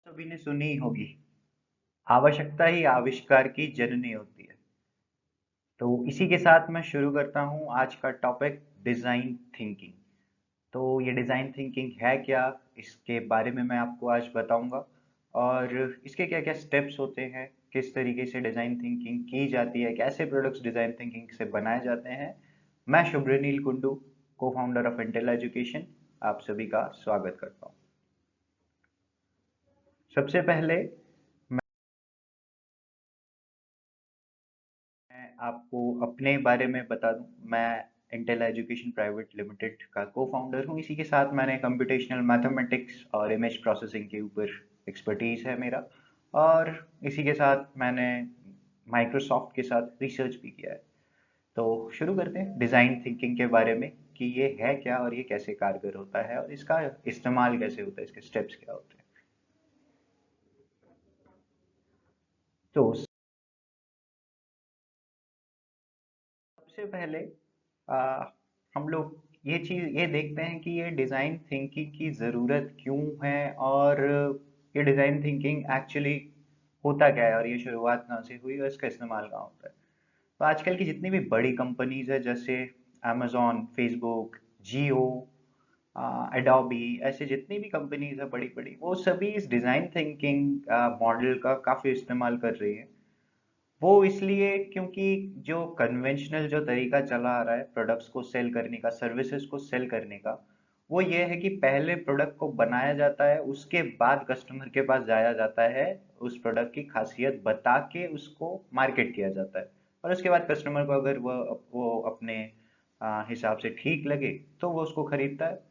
सभी ने सुनी ही होगी। आवश्यकता ही आविष्कार की जननी होती है। तो इसी के साथ मैं शुरू करता हूँ आज का टॉपिक, डिजाइन थिंकिंग। तो ये डिजाइन थिंकिंग है क्या, इसके बारे में मैं आपको आज बताऊंगा। और इसके क्या क्या स्टेप्स होते हैं, किस तरीके से डिजाइन थिंकिंग की जाती है, कैसे प्रोडक्ट्स डिजाइन थिंकिंग से बनाए जाते हैं। मैं शुभ्रनील कुंडू, को फाउंडर ऑफ इंटेल एजुकेशन, आप सभी का स्वागत करता हूँ। सबसे पहले मैं आपको अपने बारे में बता दूं। मैं इंटेल एजुकेशन प्राइवेट लिमिटेड का को फाउंडर हूं। इसी के साथ मैंने कंप्यूटेशनल मैथमेटिक्स और इमेज प्रोसेसिंग के ऊपर एक्सपर्टीज है मेरा। और इसी के साथ मैंने माइक्रोसॉफ्ट के साथ रिसर्च भी किया है। तो शुरू करते हैं डिज़ाइन थिंकिंग के बारे में कि ये है क्या और ये कैसे कारगर होता है और इसका इस्तेमाल कैसे होता है, इसके स्टेप्स क्या होते हैं। तो सबसे पहले आ, हम लोग ये देखते हैं कि ये डिज़ाइन थिंकिंग की ज़रूरत क्यों है, और ये डिज़ाइन थिंकिंग एक्चुअली होता क्या है और ये शुरुआत कहाँ से हुई और इसका इस्तेमाल कहाँ होता है। तो आजकल की जितनी भी बड़ी कंपनीज है, जैसे amazon, फेसबुक, जियो, एडोबी, ऐसे जितनी भी कंपनीज है बड़ी बड़ी, वो सभी इस डिज़ाइन थिंकिंग मॉडल का काफ़ी इस्तेमाल कर रही है। वो इसलिए क्योंकि जो कन्वेंशनल जो तरीका चला आ रहा है प्रोडक्ट्स को सेल करने का, सर्विसेज को सेल करने का, वो ये है कि पहले प्रोडक्ट को बनाया जाता है, उसके बाद कस्टमर के पास जाया जाता है, उस प्रोडक्ट की खासियत बता के उसको मार्केट किया जाता है। और उसके बाद कस्टमर को अगर वो अपने हिसाब से ठीक लगे तो वो उसको खरीदता है।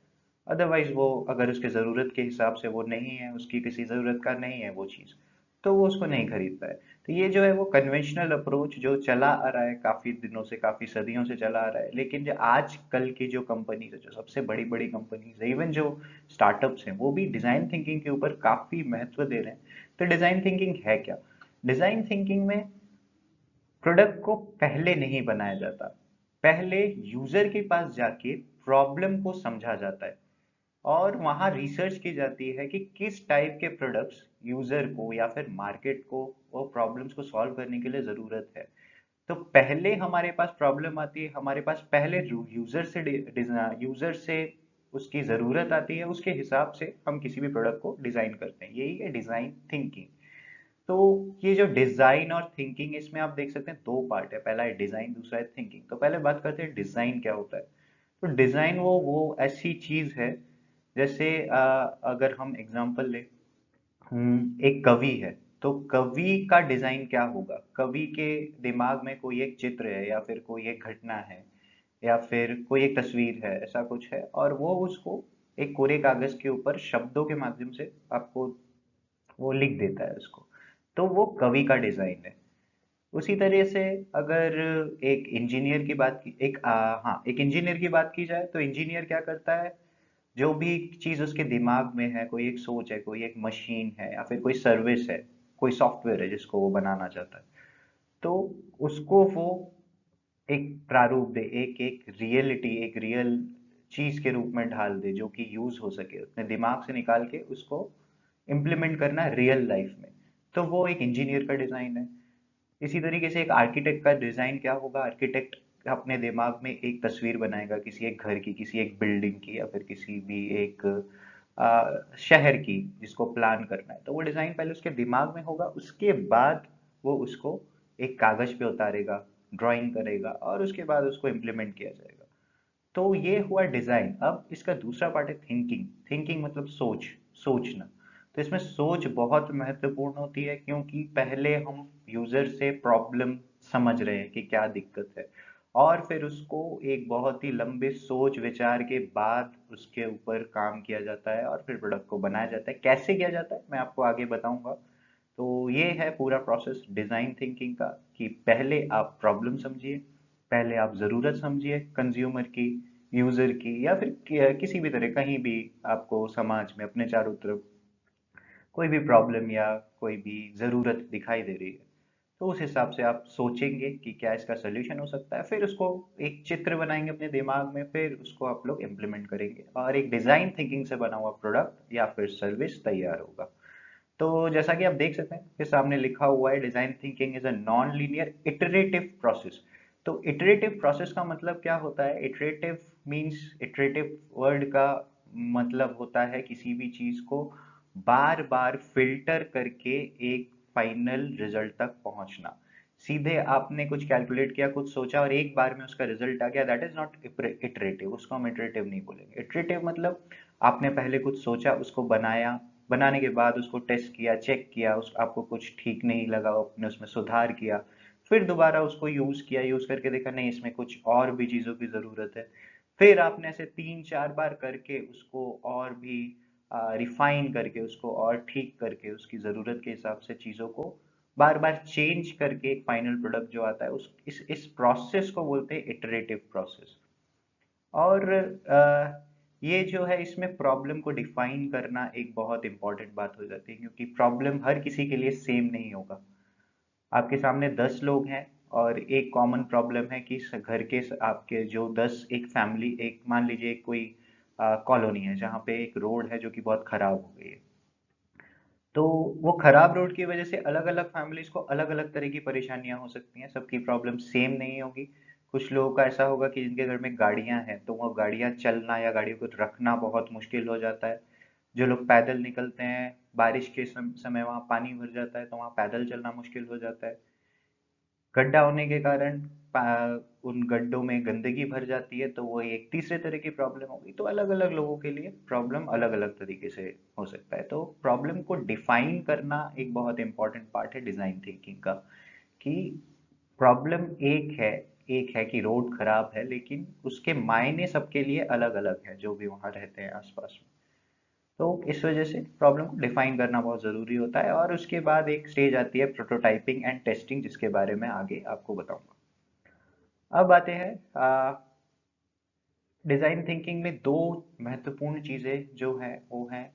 अदरवाइज वो, अगर उसके ज़रूरत के हिसाब से वो नहीं है, उसकी किसी ज़रूरत का नहीं है वो चीज़, तो वो उसको नहीं खरीदता है। तो ये जो है वो कन्वेंशनल अप्रोच जो चला आ रहा है काफ़ी दिनों से, काफ़ी सदियों से चला आ रहा है। लेकिन जो आज कल की जो कंपनीज है, जो सबसे बड़ी बड़ी कंपनीज है, इवन जो स्टार्टअप्स हैं, वो भी डिज़ाइन थिंकिंग के ऊपर काफ़ी महत्व दे रहे हैं। तो डिज़ाइन थिंकिंग है क्या? डिज़ाइन थिंकिंग में प्रोडक्ट को पहले नहीं बनाया जाता, पहले यूजर के पास जाके प्रॉब्लम को समझा जाता है और वहाँ रिसर्च की जाती है कि किस टाइप के प्रोडक्ट्स यूजर को या फिर मार्केट को वो प्रॉब्लम्स को सॉल्व करने के लिए ज़रूरत है। तो पहले हमारे पास प्रॉब्लम आती है, हमारे पास पहले यूजर से उसकी ज़रूरत आती है, उसके हिसाब से हम किसी भी प्रोडक्ट को डिज़ाइन करते हैं। यही है डिज़ाइन थिंकिंग। तो ये जो डिजाइन और थिंकिंग, इसमें आप देख सकते हैं दो पार्ट है, पहला है डिजाइन, दूसरा है थिंकिंग। तो पहले बात करते हैं डिजाइन क्या होता है। तो डिजाइन वो ऐसी चीज है, जैसे अगर हम एग्जांपल ले, एक कवि है, तो कवि का डिजाइन क्या होगा? कवि के दिमाग में कोई एक चित्र है या फिर कोई एक घटना है या फिर कोई एक तस्वीर है, ऐसा कुछ है, और वो उसको एक कोरे कागज के ऊपर शब्दों के माध्यम से आपको वो लिख देता है उसको। तो वो कवि का डिजाइन है। उसी तरह से अगर एक इंजीनियर की बात की एक हाँ, एक इंजीनियर की बात की जाए, तो इंजीनियर क्या करता है? जो भी चीज उसके दिमाग में है, कोई एक सोच है, कोई एक मशीन है या फिर कोई सर्विस है, कोई सॉफ्टवेयर है जिसको वो बनाना चाहता है, तो उसको वो एक प्रारूप दे, एक एक रियलिटी, एक रियल चीज के रूप में ढाल दे जो कि यूज हो सके, अपने दिमाग से निकाल के उसको इम्प्लीमेंट करना रियल लाइफ में। तो वो एक इंजीनियर का डिजाइन है। इसी तरीके से एक आर्किटेक्ट का डिजाइन क्या होगा? आर्किटेक्ट अपने दिमाग में एक तस्वीर बनाएगा किसी एक घर की, किसी एक बिल्डिंग की, या फिर किसी भी एक शहर की जिसको प्लान करना है। तो वो डिजाइन पहले उसके दिमाग में होगा, उसके बाद वो उसको एक कागज पे उतारेगा, ड्राइंग करेगा, और उसके बाद उसको इम्प्लीमेंट किया जाएगा। तो ये हुआ डिजाइन। अब इसका दूसरा पार्ट है थिंकिंग। थिंकिंग मतलब सोचना। तो इसमें सोच बहुत महत्वपूर्ण होती है, क्योंकि पहले हम यूजर से प्रॉब्लम समझ रहे हैं कि क्या दिक्कत है, और फिर उसको एक बहुत ही लंबे सोच विचार के बाद उसके ऊपर काम किया जाता है और फिर प्रोडक्ट को बनाया जाता है। कैसे किया जाता है मैं आपको आगे बताऊंगा। तो ये है पूरा प्रोसेस डिजाइन थिंकिंग का, कि पहले आप प्रॉब्लम समझिए, पहले आप ज़रूरत समझिए कंज्यूमर की, यूज़र की, या फिर किसी भी तरह, कहीं भी आपको समाज में अपने चारों तरफ कोई भी प्रॉब्लम या कोई भी ज़रूरत दिखाई दे रही है, तो उस हिसाब से आप सोचेंगे कि क्या इसका सोल्यूशन हो सकता है, फिर उसको एक चित्र बनाएंगे अपने दिमाग में, फिर उसको आप लोग इम्प्लीमेंट करेंगे और एक डिज़ाइन थिंकिंग से बना हुआ प्रोडक्ट या फिर सर्विस तैयार होगा। तो जैसा कि आप देख सकते हैं कि सामने लिखा हुआ है, design thinking is a non linear iterative process. तो इटरेटिव प्रोसेस का मतलब क्या होता है? इटरेटिव मींस, इटरेटिव वर्ड का मतलब होता है किसी भी चीज को बार बार फिल्टर करके एक फाइनल रिजल्ट तक पहुंचना। सीधे आपने कुछ कैलकुलेट किया, कुछ सोचा और एक बार में उसका रिजल्ट आ गया, दैट इज नॉट इटरेटिव, उसको हम इटरेटिव नहीं बोलेंगे। इटरेटिव मतलब आपने पहले कुछ सोचा, उसको बनाया, बनाने के बाद उसको टेस्ट किया, चेक किया, उस आपको कुछ ठीक नहीं लगा, आपने उसमें सुधार किया, फिर दोबारा उसको यूज किया, यूज करके देखा नहीं इसमें कुछ और भी चीजों की जरूरत है, फिर आपने ऐसे 3-4 बार करके उसको और भी रिफाइन करके, उसको और ठीक करके, उसकी जरूरत के हिसाब से चीजों को बार बार चेंज करके एक फाइनल प्रोडक्ट जो आता है, उस इस प्रोसेस को बोलते हैं इटरेटिव प्रोसेस। और ये जो है, इसमें प्रॉब्लम को डिफाइन करना एक बहुत इंपॉर्टेंट बात हो जाती है, क्योंकि प्रॉब्लम हर किसी के लिए सेम नहीं होगा। आपके सामने 10 लोग हैं और एक कॉमन प्रॉब्लम है कि घर के आपके जो 10, एक फैमिली, एक मान लीजिए एक कोई कॉलोनी है जहाँ पे एक रोड है जो कि बहुत खराब हो गई है। तो वो खराब रोड की वजह से अलग अलग फैमिलीज को अलग अलग तरह की परेशानियां हो सकती हैं, सबकी प्रॉब्लम सेम नहीं होगी। कुछ लोगों का ऐसा होगा कि जिनके घर में गाड़ियां हैं तो वो गाड़ियां चलना या गाड़ियों को रखना बहुत मुश्किल हो जाता है। जो लोग पैदल निकलते हैं, बारिश के समय वहां पानी भर जाता है तो वहां पैदल चलना मुश्किल हो जाता है। गड्ढा होने के कारण उन गड्ढों में गंदगी भर जाती है, तो वो एक तीसरे तरह की प्रॉब्लम होगी। तो अलग अलग लोगों के लिए प्रॉब्लम अलग अलग तरीके से हो सकता है। तो प्रॉब्लम को डिफाइन करना एक बहुत इंपॉर्टेंट पार्ट है डिजाइन थिंकिंग का, कि प्रॉब्लम एक है कि रोड खराब है, लेकिन उसके मायने सबके लिए अलग अलग है जो भी वहां रहते हैं आसपास में। तो इस वजह से प्रॉब्लम को डिफाइन करना बहुत ज़रूरी होता है, और उसके बाद एक स्टेज आती है प्रोटोटाइपिंग एंड टेस्टिंग, जिसके बारे में आगे आपको बताऊंगा। अब आते हैं डिज़ाइन थिंकिंग में दो महत्वपूर्ण चीज़ें जो हैं वो हैं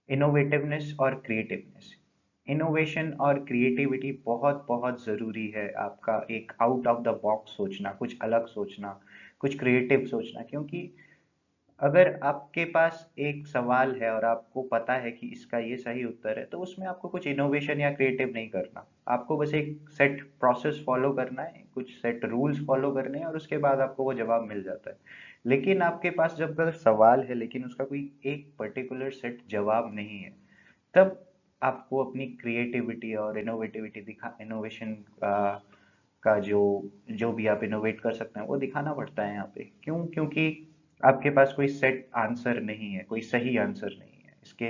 इनोवेटिवनेस और क्रिएटिवनेस। इनोवेशन और क्रिएटिविटी बहुत बहुत ज़रूरी है, आपका एक आउट ऑफ द बॉक्स सोचना, कुछ अलग सोचना, कुछ क्रिएटिव सोचना। क्योंकि अगर आपके पास एक सवाल है और आपको पता है कि इसका ये सही उत्तर है, तो उसमें आपको कुछ इनोवेशन या क्रिएटिव नहीं करना। आपको बस एक सेट प्रोसेस फॉलो करना है, कुछ सेट रूल्स फॉलो करने हैं, और उसके बाद आपको वो जवाब मिल जाता है। लेकिन आपके पास जब अगर सवाल है लेकिन उसका कोई एक पर्टिकुलर सेट जवाब नहीं है, तब आपको अपनी क्रिएटिविटी और इनोवेटिविटी दिखा इनोवेशन का जो जो भी आप इनोवेट कर सकते हैं वो दिखाना पड़ता है यहाँ पे। क्यों? क्योंकि आपके पास कोई सेट आंसर नहीं है, कोई सही आंसर नहीं है। इसके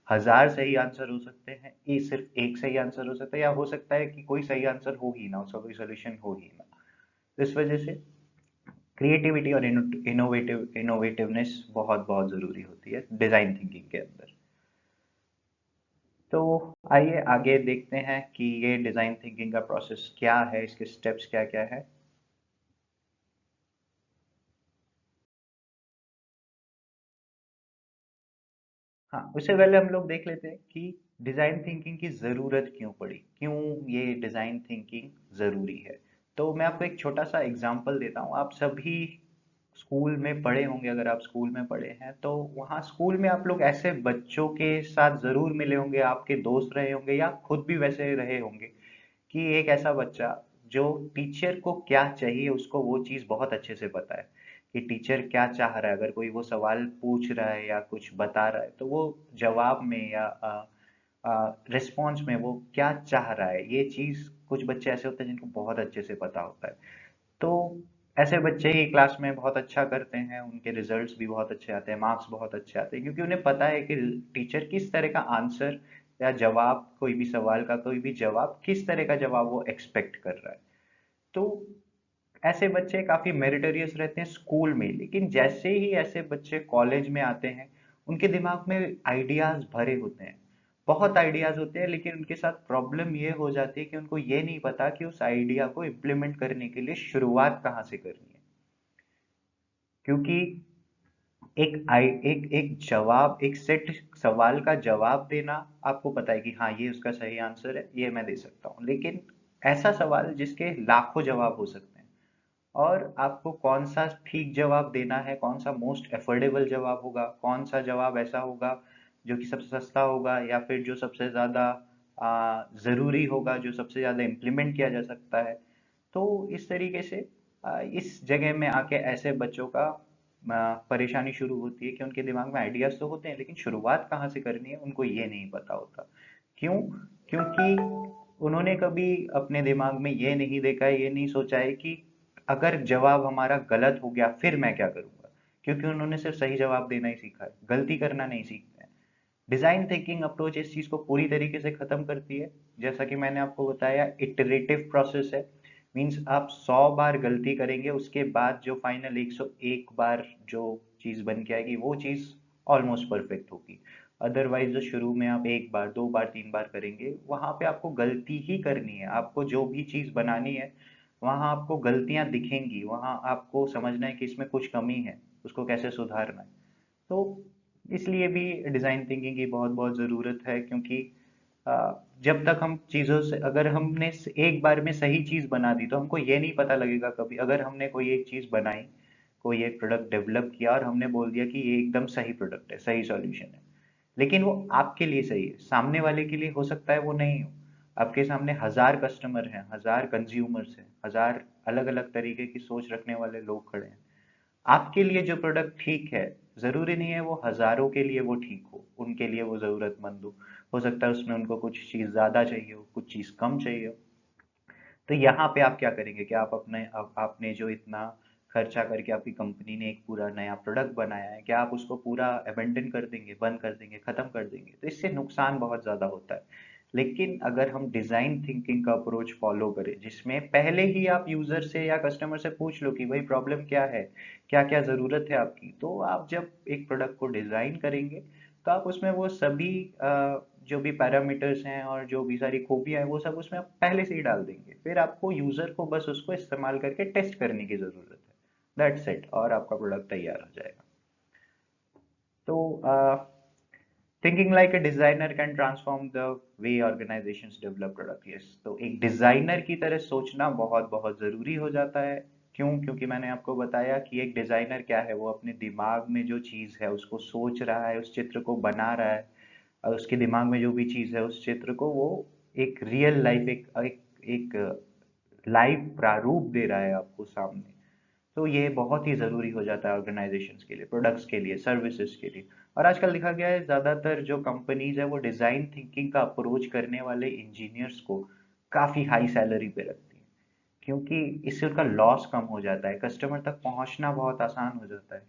हजार सही आंसर हो सकते हैं, ये सिर्फ एक सही आंसर हो सकता है, या हो सकता है कि कोई सही आंसर हो ही ना, उसका कोई सोल्यूशन हो ही ना। तो इस वजह से क्रिएटिविटी और इनोवेटिवनेस बहुत बहुत जरूरी होती है डिजाइन थिंकिंग के अंदर। तो आइए आगे देखते हैं कि ये डिजाइन थिंकिंग का प्रोसेस क्या है, इसके स्टेप्स क्या क्या है। हाँ, उससे पहले हम लोग देख लेते हैं कि डिजाइन थिंकिंग की जरूरत क्यों पड़ी, क्यों ये डिजाइन थिंकिंग जरूरी है। तो मैं आपको एक छोटा सा एग्जांपल देता हूँ। आप सभी स्कूल में पढ़े होंगे, अगर आप स्कूल में पढ़े हैं तो वहाँ स्कूल में आप लोग ऐसे बच्चों के साथ जरूर मिले होंगे, आपके दोस्त रहे होंगे या खुद भी वैसे रहे होंगे, कि एक ऐसा बच्चा जो टीचर को क्या चाहिए उसको वो चीज़ बहुत अच्छे से पता है, कि टीचर क्या चाह रहा है। अगर कोई वो सवाल पूछ रहा है या कुछ बता रहा है तो वो जवाब में या रिस्पॉन्स में वो क्या चाह रहा है, ये चीज़ कुछ बच्चे ऐसे होते हैं जिनको बहुत अच्छे से पता होता है। तो ऐसे बच्चे ही क्लास में बहुत अच्छा करते हैं, उनके रिजल्ट्स भी बहुत अच्छे आते हैं, मार्क्स बहुत अच्छे आते हैं, क्योंकि उन्हें पता है कि टीचर किस तरह का आंसर या जवाब, कोई भी सवाल का कोई भी जवाब, किस तरह का जवाब वो एक्सपेक्ट कर रहा है। तो ऐसे बच्चे काफी मेरिटोरियस रहते हैं स्कूल में, लेकिन जैसे ही ऐसे बच्चे कॉलेज में आते हैं, उनके दिमाग में आइडियाज भरे होते हैं, बहुत आइडियाज होते हैं, लेकिन उनके साथ प्रॉब्लम ये हो जाती है कि उनको ये नहीं पता कि उस आइडिया को इम्प्लीमेंट करने के लिए शुरुआत कहाँ से करनी है। क्योंकि एक जवाब, एक सेट सवाल का जवाब देना, आपको पता है कि हाँ ये उसका सही आंसर है, ये मैं दे सकता हूँ। लेकिन ऐसा सवाल जिसके लाखों जवाब हो सकते हैं, और आपको कौन सा ठीक जवाब देना है, कौन सा मोस्ट एफोर्डेबल जवाब होगा, कौन सा जवाब ऐसा होगा जो कि सबसे सस्ता होगा या फिर जो सबसे ज़्यादा ज़रूरी होगा, जो सबसे ज़्यादा इम्प्लीमेंट किया जा सकता है। तो इस तरीके से इस जगह में आके ऐसे बच्चों का परेशानी शुरू होती है कि उनके दिमाग में आइडियाज तो होते हैं लेकिन शुरुआत कहाँ से करनी है उनको ये नहीं पता होता। क्यों? क्योंकि उन्होंने कभी अपने दिमाग में ये नहीं देखा है, ये नहीं सोचा है कि अगर जवाब हमारा गलत हो गया फिर मैं क्या करूंगा। क्योंकि उन्होंने सिर्फ सही जवाब देना ही सीखा है, गलती करना नहीं सीखते हैं। डिजाइन थिंकिंग अप्रोच इस चीज को पूरी तरीके से खत्म करती है। जैसा कि मैंने आपको बताया, इटरेटिव प्रोसेस है। मींस आप 100 बार गलती करेंगे, उसके बाद जो फाइनल 101 बार जो चीज बन के आएगी वो चीज ऑलमोस्ट परफेक्ट होगी। अदरवाइज जो शुरू में आप 1 बार 2 बार 3 बार करेंगे, वहां पे आपको गलती ही करनी है। आपको जो भी चीज बनानी है वहां आपको गलतियां दिखेंगी, वहां आपको समझना है कि इसमें कुछ कमी है, उसको कैसे सुधारना है। तो इसलिए भी डिज़ाइन थिंकिंग की बहुत बहुत ज़रूरत है। क्योंकि जब तक हम चीज़ों से, अगर हमने एक बार में सही चीज़ बना दी तो हमको ये नहीं पता लगेगा कभी। अगर हमने कोई एक चीज़ बनाई, कोई एक प्रोडक्ट डेवलप किया और हमने बोल दिया कि ये एकदम सही प्रोडक्ट है, सही सॉल्यूशन है, लेकिन वो आपके लिए सही है, सामने वाले के लिए हो सकता है वो नहीं हो। आपके सामने 1000 कस्टमर हैं, 1000 कंज्यूमर्स हैं, 1000 अलग अलग तरीके की सोच रखने वाले लोग खड़े हैं। आपके लिए जो प्रोडक्ट ठीक है, जरूरी नहीं है वो हजारों के लिए वो ठीक हो, उनके लिए वो जरूरतमंद हो सकता है उसमें उनको कुछ चीज ज्यादा चाहिए हो, कुछ चीज कम चाहिए हो। तो यहाँ पे आप क्या करेंगे कि आप आपने जो इतना खर्चा करके आपकी कंपनी ने एक पूरा नया प्रोडक्ट बनाया है, क्या आप उसको पूरा अबेंडन कर देंगे, बंद कर देंगे, खत्म कर देंगे? तो इससे नुकसान बहुत ज्यादा होता है। लेकिन अगर हम डिजाइन थिंकिंग का अप्रोच फॉलो करें, जिसमें पहले ही आप यूजर से या कस्टमर से पूछ लो कि भाई प्रॉब्लम क्या है, क्या क्या जरूरत है आपकी, तो आप जब एक प्रोडक्ट को डिजाइन करेंगे तो आप उसमें वो सभी जो भी पैरामीटर्स हैं और जो भी सारी खूबियां हैं वो सब उसमें आप पहले से ही डाल देंगे। फिर आपको यूजर को बस उसको इस्तेमाल करके टेस्ट करने की जरूरत है। दैट्स इट, और आपका प्रोडक्ट तैयार हो जाएगा। तो thinking like a designer can transform the way organisations develop product. Yes, तो एक डिजाइनर की तरह सोचना बहुत बहुत जरूरी हो जाता है। क्यों? क्योंकि मैंने आपको बताया कि एक डिजाइनर क्या है, वो अपने दिमाग में जो चीज है उसको सोच रहा है, उस चित्र को बना रहा है, और उसके दिमाग में जो भी चीज है उस चित्र को वो एक रियल लाइफ, एक लाइव प्रारूप दे रहा है आपको सामने। तो ये बहुत ही ज़रूरी हो जाता है ऑर्गेनाइजेशंस के लिए, प्रोडक्ट्स के लिए, सर्विसेज के लिए। और आजकल देखा गया है ज़्यादातर जो कंपनीज है वो डिज़ाइन थिंकिंग का अप्रोच करने वाले इंजीनियर्स को काफ़ी हाई सैलरी पे रखती है। क्योंकि इससे उनका लॉस कम हो जाता है, कस्टमर तक पहुंचना बहुत आसान हो जाता है,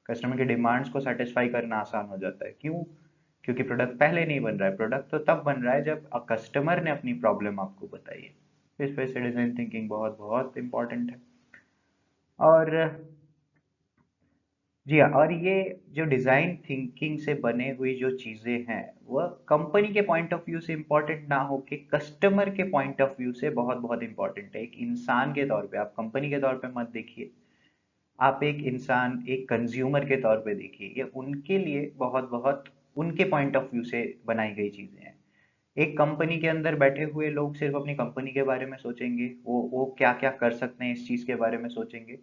कस्टमर के डिमांड्स को सेटिस्फाई करना आसान हो जाता है। क्यों? क्योंकि प्रोडक्ट पहले नहीं बन रहा है, प्रोडक्ट तो तब बन रहा है जब कस्टमर ने अपनी प्रॉब्लम आपको बताई है। इस वजह से डिज़ाइन थिंकिंग बहुत बहुत इंपॉर्टेंट है। और जी हाँ, और ये जो डिजाइन थिंकिंग से बने हुई जो चीजें हैं वह कंपनी के पॉइंट ऑफ व्यू से इम्पोर्टेंट ना हो के कस्टमर के पॉइंट ऑफ व्यू से बहुत बहुत इंपॉर्टेंट है। एक इंसान के तौर पे, आप कंपनी के तौर पे मत देखिए, आप एक इंसान, एक कंज्यूमर के तौर पे देखिए। ये उनके लिए बहुत बहुत, उनके पॉइंट ऑफ व्यू से बनाई गई चीजें हैं। एक कंपनी के अंदर बैठे हुए लोग सिर्फ अपनी कंपनी के बारे में सोचेंगे, वो क्या क्या कर सकते हैं इस चीज के बारे में सोचेंगे।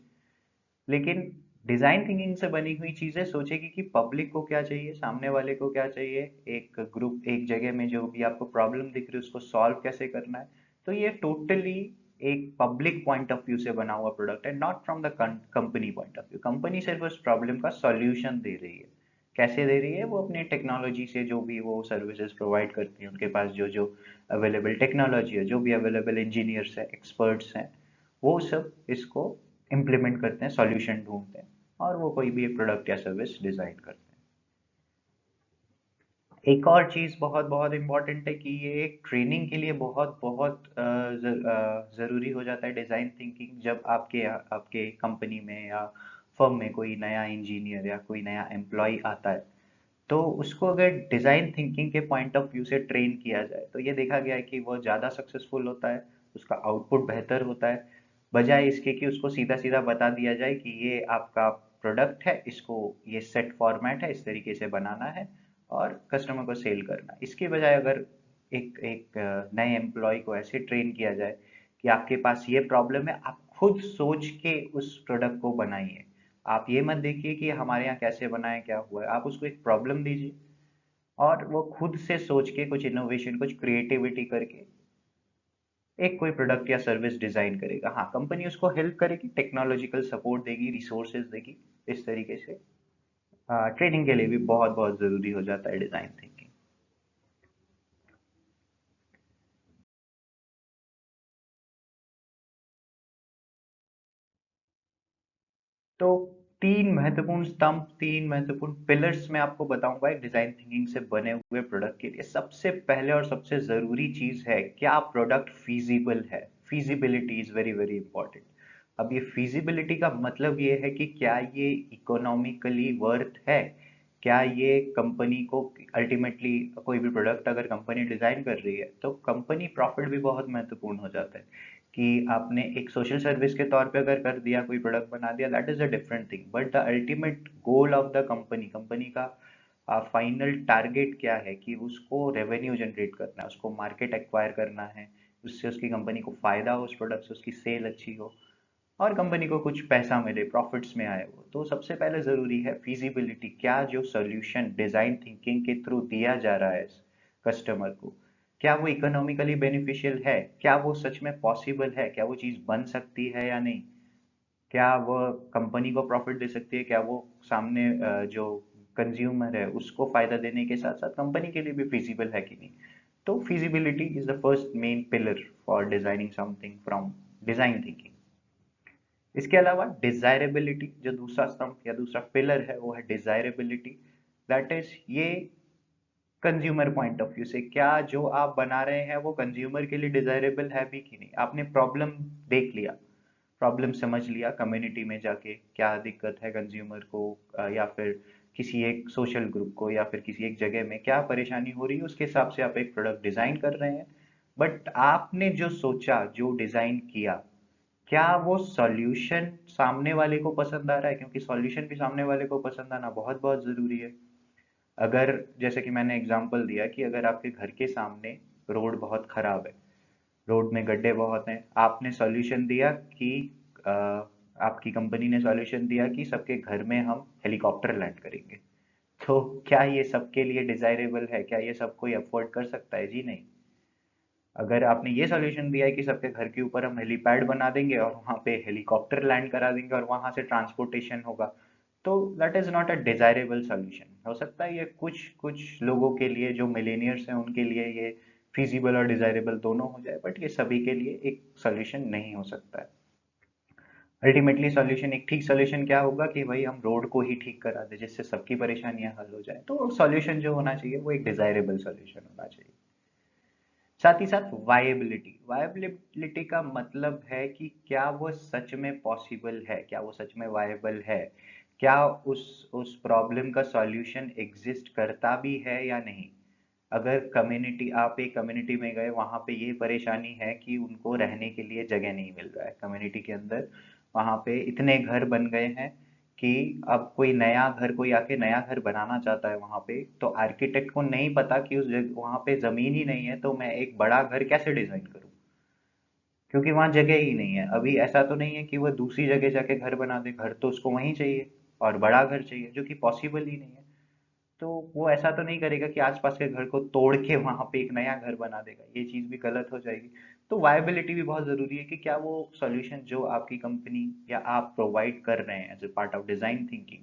लेकिन डिजाइन थिंकिंग से बनी हुई चीजें सोचेगी कि पब्लिक को क्या चाहिए, सामने वाले को क्या चाहिए, एक ग्रुप, एक जगह में जो भी आपको प्रॉब्लम दिख रही है उसको सॉल्व कैसे करना है। तो ये टोटली एक पब्लिक पॉइंट ऑफ व्यू से बना हुआ प्रोडक्ट है, not from the company point of view. Company सिर्फ उस प्रॉब्लम का सॉल्यूशन दे रही है। कैसे दे रही है? वो अपने टेक्नोलॉजी से, जो भी वो सर्विसेज प्रोवाइड करती है, उनके पास जो जो अवेलेबल टेक्नोलॉजी है, जो भी अवेलेबल इंजीनियर्स हैं, एक्सपर्ट्स हैं, वो सब इसको इम्प्लीमेंट करते हैं, सॉल्यूशन ढूंढते हैं, और वो कोई भी एक प्रोडक्ट या सर्विस डिजाइन करते हैं। एक और चीज बहुत बहुत इम्पोर्टेंट है कि ये एक ट्रेनिंग के लिए बहुत बहुत जरूरी हो जाता है डिजाइन थिंकिंग। जब आपके आपके कंपनी में या फर्म में कोई नया इंजीनियर या कोई नया एम्प्लॉय आता है, तो उसको अगर डिजाइन थिंकिंग के पॉइंट ऑफ व्यू से ट्रेन किया जाए तो ये देखा गया है कि वो ज्यादा सक्सेसफुल होता है, उसका आउटपुट बेहतर होता है। बजाय इसके कि उसको सीधा सीधा बता दिया जाए कि ये आपका प्रोडक्ट है, इसको ये सेट फॉर्मेट है, इस तरीके से बनाना है और कस्टमर को सेल करना है। इसके बजाय अगर एक एक नए एम्प्लॉय को ऐसे ट्रेन किया जाए कि आपके पास ये प्रॉब्लम है, आप खुद सोच के उस प्रोडक्ट को बनाइए। आप ये मत देखिए कि हमारे यहाँ कैसे बना है, क्या हुआ है, आप उसको एक प्रॉब्लम दीजिए, और वो खुद से सोच के कुछ इनोवेशन, कुछ क्रिएटिविटी करके एक कोई प्रोडक्ट या सर्विस डिजाइन करेगा। हाँ, कंपनी उसको हेल्प करेगी, टेक्नोलॉजिकल सपोर्ट देगी, रिसोर्सेज देगी। इस तरीके से ट्रेनिंग के लिए भी बहुत बहुत जरूरी हो जाता है डिजाइन थिंकिंग। तो तीन महत्वपूर्ण स्तंभ, तीन महत्वपूर्ण पिलर्स मैं आपको बताऊंगा एक डिजाइन थिंकिंग से बने हुए प्रोडक्ट के लिए। सबसे पहले और सबसे जरूरी चीज है, क्या प्रोडक्ट फीजिबल है। Feasibility is very very important. अब ये फीजिबिलिटी का मतलब ये है कि क्या ये इकोनॉमिकली वर्थ है, क्या ये कंपनी को अल्टीमेटली, कोई भी प्रोडक्ट अगर कंपनी डिजाइन कर रही है तो कंपनी प्रॉफिट भी बहुत महत्वपूर्ण हो जाता है। कि आपने एक सोशल सर्विस के तौर पे अगर कर दिया, कोई प्रोडक्ट बना दिया, that is a different thing, but the ultimate goal of the company, company का फाइनल टारगेट क्या है कि उसको रेवेन्यू जनरेट करना है, उसको मार्केट एक्वायर करना है, उससे उसकी कंपनी को फायदा हो, उस प्रोडक्ट से उसकी सेल अच्छी हो और कंपनी को कुछ पैसा मिले, प्रॉफिट्स में आए वो। तो सबसे पहले जरूरी है फीजिबिलिटी, क्या जो सोल्यूशन डिजाइन थिंकिंग के थ्रू दिया जा रहा है कस्टमर को, क्या वो इकोनॉमिकली बेनिफिशियल है, क्या वो सच में पॉसिबल है, क्या वो चीज़ बन सकती है या नहीं, क्या वो कंपनी को प्रॉफिट दे सकती है, क्या वो सामने जो कंज्यूमर है उसको फायदा देने के साथ साथ कंपनी के लिए भी फिजिबल है कि नहीं। तो feasibility is the first main pillar for designing something from design thinking. इसके अलावा डिजायरेबिलिटी जो दूसरा स्तंभ या दूसरा पिलर है वो है डिजायरेबिलिटी। दैट इज ये कंज्यूमर पॉइंट ऑफ व्यू से, क्या जो आप बना रहे हैं वो कंज्यूमर के लिए डिजायरेबल है भी कि नहीं। आपने प्रॉब्लम देख लिया, प्रॉब्लम समझ लिया, कम्युनिटी में जाके क्या दिक्कत है कंज्यूमर को, या फिर किसी एक सोशल ग्रुप को या फिर किसी एक जगह में क्या परेशानी हो रही है, उसके हिसाब से आप एक प्रोडक्ट डिजाइन कर रहे हैं। बट आपने जो सोचा, जो डिजाइन किया, क्या वो सॉल्यूशन सामने वाले को पसंद आ रहा है, क्योंकि सॉल्यूशन भी सामने वाले को पसंद आना बहुत बहुत जरूरी है। अगर जैसे कि मैंने एग्जांपल दिया कि अगर आपके घर के सामने रोड बहुत खराब है, रोड में गड्ढे बहुत हैं, आपने सॉल्यूशन दिया कि अ, आपकी कंपनी ने सॉल्यूशन दिया कि सबके घर में हम हेलीकॉप्टर लैंड करेंगे। तो क्या ये सबके लिए डिजायरेबल है, क्या ये सब कोई अफोर्ड कर सकता है? जी नहीं। अगर आपने ये सॉल्यूशन दिया है कि सबके घर के ऊपर हम हेलीपैड बना देंगे और वहां पे हेलीकॉप्टर लैंड करा देंगे और वहां से ट्रांसपोर्टेशन होगा, तो that is not a desirable solution. हो सकता है ये कुछ कुछ लोगों के लिए, जो मिलेनियर्स हैं उनके लिए ये फिजिबल और डिजायरेबल दोनों हो जाए, बट ये सभी के लिए एक सॉल्यूशन नहीं हो सकता है। अल्टीमेटली सॉल्यूशन, एक ठीक सॉल्यूशन क्या होगा कि भाई हम रोड को ही ठीक करा दे जिससे सबकी परेशानियां हल हो जाए। तो सॉल्यूशन जो होना चाहिए वो एक डिजायरेबल सॉल्यूशन होना चाहिए। साथ ही साथ वायबिलिटी, वायबिलिटी का मतलब है कि क्या वो सच में पॉसिबल है, क्या वो सच में वायबल है, क्या उस प्रॉब्लम का सॉल्यूशन एग्जिस्ट करता भी है या नहीं। अगर कम्युनिटी, आप एक कम्युनिटी में गए, वहां पे ये परेशानी है कि उनको रहने के लिए जगह नहीं मिल रहा है कम्युनिटी के अंदर, वहां पे इतने घर बन गए हैं कि अब कोई नया घर, कोई आके नया घर बनाना चाहता है वहां पे, तो आर्किटेक्ट को नहीं पता कि उस जगह वहां पे जमीन ही नहीं है, तो मैं एक बड़ा घर कैसे डिजाइन करूं, क्योंकि वहां जगह ही नहीं है। अभी ऐसा तो नहीं है कि वह दूसरी जगह जाके घर बना दे, घर तो उसको वहीं चाहिए और बड़ा घर चाहिए, जो कि पॉसिबल ही नहीं है। तो वो ऐसा तो नहीं करेगा कि आसपास के घर को तोड़ के वहां पे एक नया घर बना देगा, ये चीज भी गलत हो जाएगी। तो वायबिलिटी भी बहुत जरूरी है कि क्या वो सॉल्यूशन जो आपकी कंपनी या आप प्रोवाइड कर रहे हैं as a part of design thinking,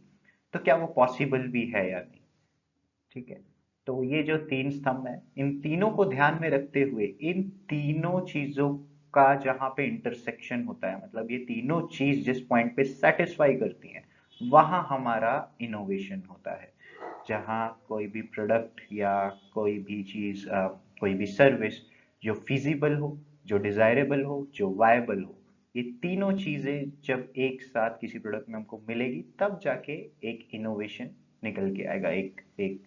तो क्या वो पॉसिबल भी है या नहीं। ठीक है। तो ये जो तीन स्तंभ है, इन तीनों को ध्यान में रखते हुए, इन तीनों चीजों का जहां पे इंटरसेक्शन होता है, मतलब ये तीनों चीज जिस पॉइंट पे सेटिस्फाई करती हैं, वहां हमारा इनोवेशन होता है। जहाँ कोई भी प्रोडक्ट या कोई भी चीज, कोई भी सर्विस जो फिजिबल हो, जो डिजायरेबल हो, जो वायबल हो, ये तीनों चीजें जब एक साथ किसी प्रोडक्ट में हमको मिलेगी, तब जाके एक इनोवेशन निकल के आएगा, एक एक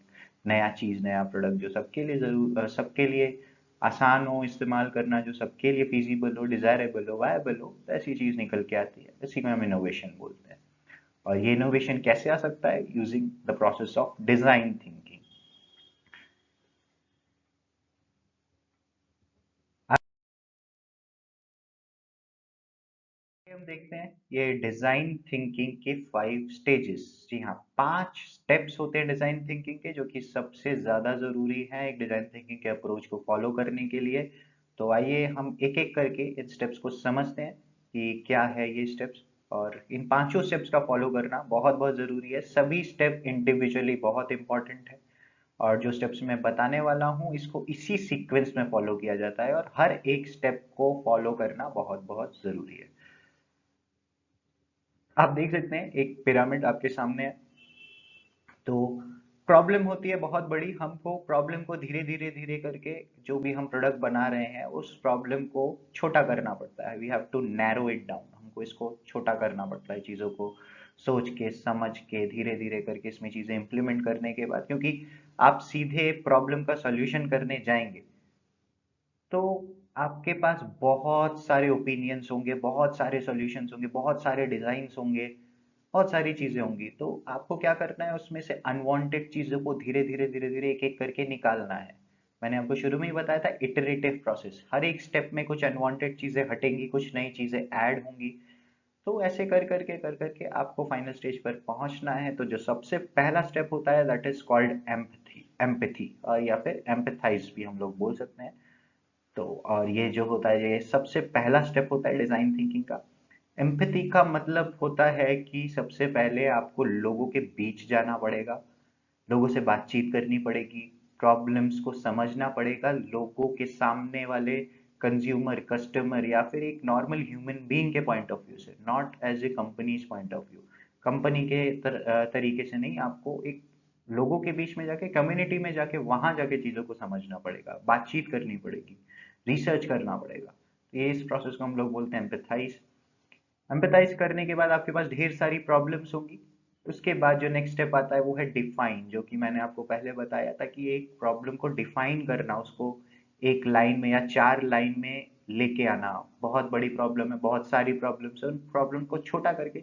नया चीज, नया प्रोडक्ट जो सबके लिए सबके लिए आसान हो इस्तेमाल करना, जो सबके लिए फिजिबल हो, डिजायरेबल हो, वायबल हो, तो ऐसी चीज निकल के आती है। इसी को हम इनोवेशन बोलते हैं। और ये इनोवेशन कैसे आ सकता है? Using the process of design thinking. हम देखते हैं ये डिजाइन थिंकिंग के 5 स्टेजेस। जी हाँ, 5 स्टेप्स होते हैं डिजाइन थिंकिंग के, जो कि सबसे ज्यादा जरूरी है एक डिजाइन थिंकिंग के अप्रोच को फॉलो करने के लिए। तो आइए हम एक एक करके इन स्टेप्स को समझते हैं कि क्या है ये स्टेप्स। और इन पांचों स्टेप्स का फॉलो करना बहुत बहुत जरूरी है। सभी स्टेप इंडिविजुअली बहुत इंपॉर्टेंट है, और जो स्टेप्स मैं बताने वाला हूँ इसको इसी सीक्वेंस में फॉलो किया जाता है, और हर एक स्टेप को फॉलो करना बहुत बहुत जरूरी है। आप देख सकते हैं एक पिरामिड आपके सामने है। तो प्रॉब्लम होती है बहुत बड़ी, हमको प्रॉब्लम को धीरे धीरे धीरे करके जो भी हम प्रोडक्ट बना रहे हैं उस प्रॉब्लम को छोटा करना पड़ता है। We have to narrow it down, हमको इसको छोटा करना पड़ता है, चीज़ों को सोच के समझ के धीरे धीरे करके इसमें चीज़ें इंप्लीमेंट करने के बाद। क्योंकि आप सीधे प्रॉब्लम का सॉल्यूशन करने जाएंगे तो आपके पास बहुत सारे ओपिनियंस होंगे, बहुत सारे सॉल्यूशंस होंगे, बहुत सारे डिजाइन्स होंगे, बहुत सारी चीजें होंगी। तो आपको क्या करना है, उसमें से अनवांटेड चीजों को धीरे धीरे धीरे धीरे एक एक करके निकालना है। मैंने आपको शुरू में ही बताया था, इटरेटिव प्रोसेस, हर एक स्टेप में कुछ अनवांटेड चीजें हटेंगी, कुछ नई चीजें ऐड होंगी। तो ऐसे कर करके आपको फाइनल स्टेज पर पहुंचना है। तो जो सबसे पहला स्टेप होता है that is called empathy, empathy, या फिर एम्पैथाइज भी हम लोग बोल सकते हैं। तो और ये जो होता है, ये सबसे पहला स्टेप होता है डिजाइन थिंकिंग का। एम्पैथी का मतलब होता है कि सबसे पहले आपको लोगों के बीच जाना पड़ेगा, लोगों से बातचीत करनी पड़ेगी, प्रॉब्लम्स को समझना पड़ेगा लोगों के सामने वाले कंज्यूमर, कस्टमर, या फिर एक नॉर्मल ह्यूमन बीइंग के पॉइंट ऑफ व्यू से, not as a company's point of view. Company के तरीके से नहीं, आपको एक लोगों के बीच में जाके, कम्युनिटी में जाके, वहां जाके चीजों को समझना पड़ेगा, बातचीत करनी पड़ेगी, रिसर्च करना पड़ेगा। ये इस प्रोसेस को हम लोग बोलते हैं एम्पैथाइज। एम्पैथाइज करने के बाद आपके पास ढेर सारी प्रॉब्लम्स होंगी। उसके बाद जो नेक्स्ट स्टेप आता है वो है डिफाइन, जो कि मैंने आपको पहले बताया था कि एक प्रॉब्लम को डिफाइन करना, उसको एक लाइन में या 4 लाइन में लेके आना। बहुत बड़ी प्रॉब्लम है, बहुत सारी प्रॉब्लम्स है, उन प्रॉब्लम को छोटा करके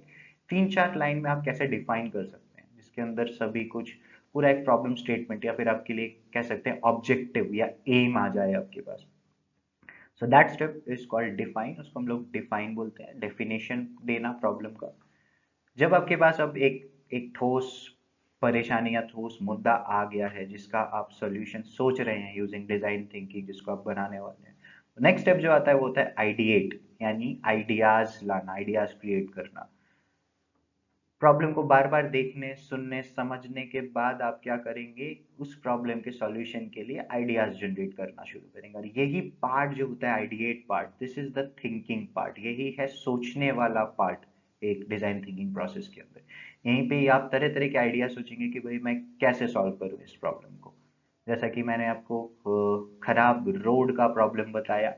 3-4 लाइन में आप कैसे डिफाइन कर सकते हैं, जिसके अंदर सभी कुछ, पूरा एक प्रॉब्लम स्टेटमेंट, या फिर आपके लिए कह सकते हैं ऑब्जेक्टिव या एम आ जाए आपके पास। So that step is called define, उसको हम लोग डिफाइन बोलते हैं, डेफिनेशन देना प्रॉब्लम का। जब आपके पास अब एक एक ठोस परेशानी या ठोस मुद्दा आ गया है जिसका आप सॉल्यूशन सोच रहे हैं यूजिंग डिजाइन थिंकिंग, जिसको आप बनाने वाले हैं, नेक्स्ट स्टेप जो आता है वो होता है आइडिएट, यानी आइडियाज लाना, आइडियाज क्रिएट करना। प्रॉब्लम को बार बार देखने, सुनने, समझने के बाद आप क्या करेंगे, उस प्रॉब्लम के सॉल्यूशन के लिए आइडियाज जनरेट करना शुरू करेंगे। और यही पार्ट जो होता है ideate part, this is the thinking part, यही है सोचने वाला पार्ट एक डिजाइन थिंकिंग प्रोसेस के अंदर। यहीं पे आप तरह तरह के आइडिया सोचेंगे कि भाई मैं कैसे सॉल्व करूँ इस प्रॉब्लम को। जैसा कि मैंने आपको खराब रोड का प्रॉब्लम बताया,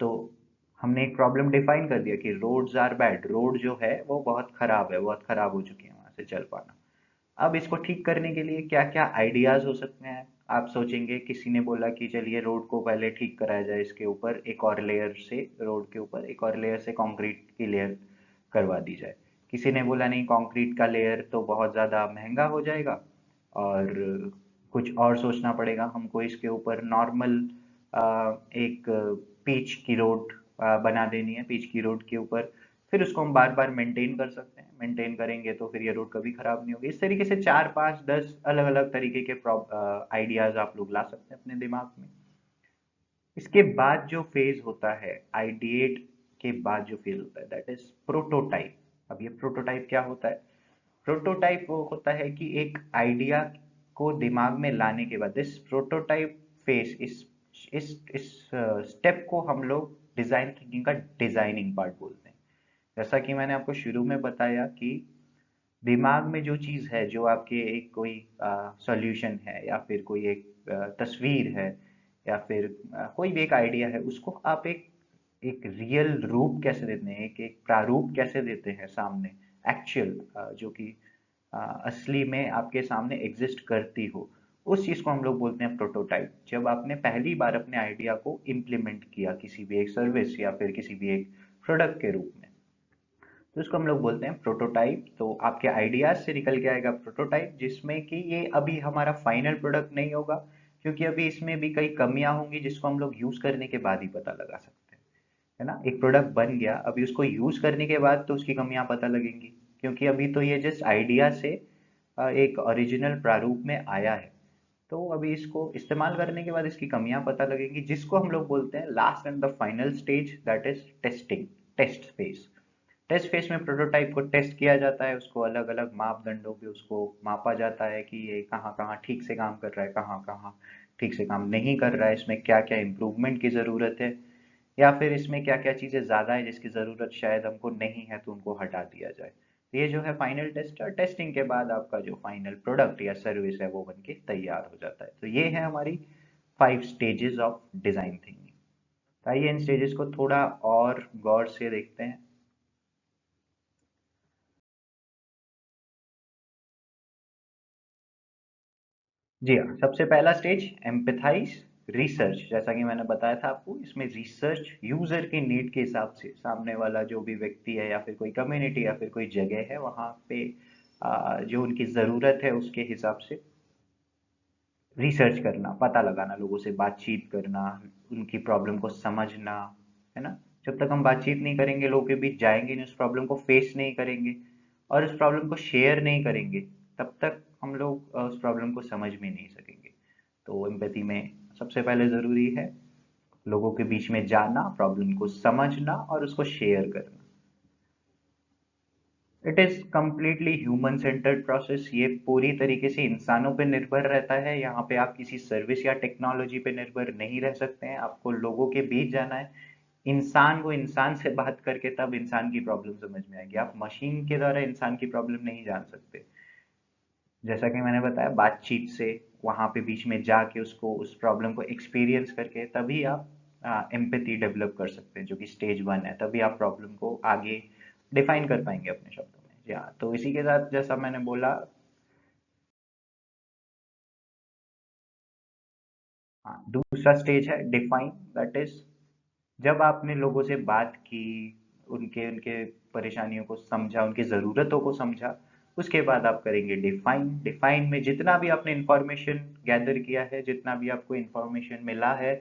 तो हमने एक प्रॉब्लम डिफाइन कर दिया कि रोड्स आर बैड, रोड जो है वो बहुत खराब है, बहुत खराब हो चुकी है वहां से चल पाना। अब इसको ठीक करने के लिए क्या क्या आइडियाज हो सकते हैं, आप सोचेंगे। किसी ने बोला कि चलिए रोड को पहले ठीक कराया जाए, इसके ऊपर एक और लेयर से, रोड के ऊपर एक और लेयर से कंक्रीट की लेयर करवा दी जाए। किसी ने बोला नहीं, कंक्रीट का लेयर तो बहुत ज़्यादा महंगा हो जाएगा, और कुछ और सोचना पड़ेगा हमको, इसके ऊपर नॉर्मल एक पिच की रोड बना देनी है, पिच की रोड के ऊपर। फिर उसको हम बार बार मेंटेन कर सकते हैं, मेंटेन करेंगे तो फिर ये रोड कभी खराब नहीं होगी। इस तरीके से 4 5 10 अलग अलग तरीके के आइडियाज आप लोग ला सकते हैं अपने दिमाग में। इसके बाद जो फेज होता है, आइडिएट के बाद जो फेज होता है दैट इज प्रोटोटाइप। अब ये प्रोटोटाइप क्या होता है, प्रोटोटाइप वो होता है कि एक आइडिया को दिमाग में लाने के बाद, दिस प्रोटोटाइप फेज, इस स्टेप को हम लोग डिजाइन थिंकिंग का डिजाइनिंग पार्ट बोलते हैं। जैसा कि मैंने आपको शुरू में बताया कि दिमाग में जो चीज़ है, जो आपके एक कोई सॉल्यूशन है, या फिर कोई एक तस्वीर है, या फिर कोई भी एक आइडिया है, उसको आप एक एक रियल रूप कैसे देते हैं, एक एक प्रारूप कैसे देते हैं सामने, एक्चुअल, जो कि असली में आपके सामने एग्जिस्ट करती हो, उस चीज़ को हम लोग बोलते हैं प्रोटोटाइप। जब आपने पहली बार अपने आइडिया को इम्प्लीमेंट किया किसी भी एक सर्विस या फिर किसी भी एक प्रोडक्ट के रूप में, तो इसको हम लोग बोलते हैं प्रोटोटाइप। तो आपके आइडियाज से निकल के आएगा प्रोटोटाइप, जिसमें कि ये अभी हमारा फाइनल प्रोडक्ट नहीं होगा, क्योंकि अभी इसमें भी कई कमियां होंगी जिसको हम लोग यूज करने के बाद ही पता लगा सकते हैं। है ना? एक प्रोडक्ट बन गया, अभी उसको यूज करने के बाद तो उसकी कमियां पता लगेंगी, क्योंकि अभी तो ये जस्ट आइडिया से एक ओरिजिनल प्रारूप में आया है। तो अभी इसको इस्तेमाल करने के बाद इसकी कमियां पता लगेंगी, जिसको हम लोग बोलते हैं last and the final stage, that is testing, test phase. Test phase में प्रोटोटाइप को टेस्ट किया जाता है, उसको अलग अलग मापदंडों पे उसको मापा जाता है कि ये कहाँ कहाँ ठीक से काम कर रहा है, कहाँ कहाँ ठीक से काम नहीं कर रहा है, इसमें क्या क्या इम्प्रूवमेंट की ज़रूरत है, या फिर इसमें क्या क्या चीज़ें ज़्यादा है जिसकी ज़रूरत शायद हमको नहीं है, तो उनको हटा दिया जाए। तो ये जो है फाइनल टेस्ट, और टेस्टिंग के बाद आपका जो फाइनल प्रोडक्ट या सर्विस है वो बन के तैयार हो जाता है। तो ये है हमारी 5 स्टेजेस ऑफ डिज़ाइन थिंकिंग। आइए इन स्टेजेस को थोड़ा और गौर से देखते हैं। जी हाँ, सबसे पहला स्टेज एम्पैथाइज रिसर्च। जैसा कि मैंने बताया था आपको, इसमें रिसर्च यूजर की नीड के हिसाब से, सामने वाला जो भी व्यक्ति है या फिर कोई कम्युनिटी या फिर कोई जगह है वहाँ पे जो उनकी ज़रूरत है उसके हिसाब से रिसर्च करना, पता लगाना, लोगों से बातचीत करना, उनकी प्रॉब्लम को समझना, है ना? जब तक हम बातचीत नहीं करेंगे, लोगों के बीच जाएंगे नहीं, उस प्रॉब्लम को फेस नहीं करेंगे और उस प्रॉब्लम को शेयर नहीं करेंगे, तब तक हम लोग उस प्रॉब्लम को समझ भी नहीं सकेंगे। तो एम्पैथी में सबसे पहले ज़रूरी है लोगों के बीच में जाना, प्रॉब्लम को समझना और उसको शेयर करना। It is completely human centred process. ये पूरी तरीके से इंसानों पे निर्भर रहता है। यहाँ पे आप किसी सर्विस या टेक्नोलॉजी पे निर्भर नहीं रह सकते हैं, आपको लोगों के बीच जाना है। इंसान को इंसान से बात करके तब इंसान की प्रॉब्लम समझ में आएगी, आप मशीन के द्वारा इंसान की प्रॉब्लम नहीं जान सकते। जैसा कि मैंने बताया, बातचीत से, वहाँ पे बीच में जाके उसको, उस प्रॉब्लम को एक्सपीरियंस करके तभी आप एम्पैथी डेवलप कर सकते हैं, जो कि स्टेज 1 है। तभी आप प्रॉब्लम को आगे डिफाइन कर पाएंगे अपने शब्दों में। जी हाँ, तो इसी के साथ जैसा मैंने बोला, हाँ, दूसरा स्टेज है डिफाइन, दैट इज जब आपने लोगों से बात की, उनके उनके परेशानियों को समझा, उनकी ज़रूरतों को समझा, उसके बाद आप करेंगे डिफाइन। डिफाइन में जितना भी आपने इंफॉर्मेशन गैदर किया है, जितना भी आपको इंफॉर्मेशन मिला है,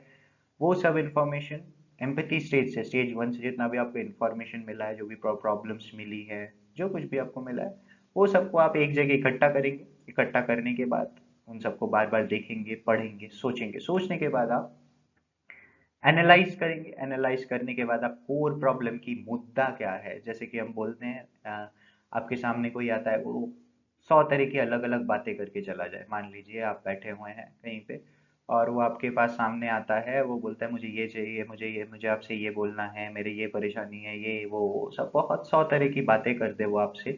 वो सब इंफॉर्मेशन एम्पैथी स्टेज से, स्टेज 1 से जितना भी आपको इंफॉर्मेशन मिला है, जो भी प्रॉब्लम्स मिली है, जो कुछ भी आपको मिला है, वो सबको आप एक जगह इकट्ठा करेंगे। इकट्ठा करने के बाद उन सबको बार बार देखेंगे, पढ़ेंगे, सोचेंगे। सोचने के बाद आप एनालाइज करेंगे। एनालाइज करने के बाद आप कोर प्रॉब्लम की मुद्दा क्या है, जैसे कि हम बोलते हैं, आपके सामने कोई आता है, वो 100 तरह की अलग अलग बातें करके चला जाए। मान लीजिए आप बैठे हुए हैं कहीं पे, और वो आपके पास सामने आता है, वो बोलता है मुझे ये चाहिए, मुझे आपसे ये बोलना है, मेरी ये परेशानी है, ये वो सब बहुत 100 तरह की बातें कर दे वो आपसे।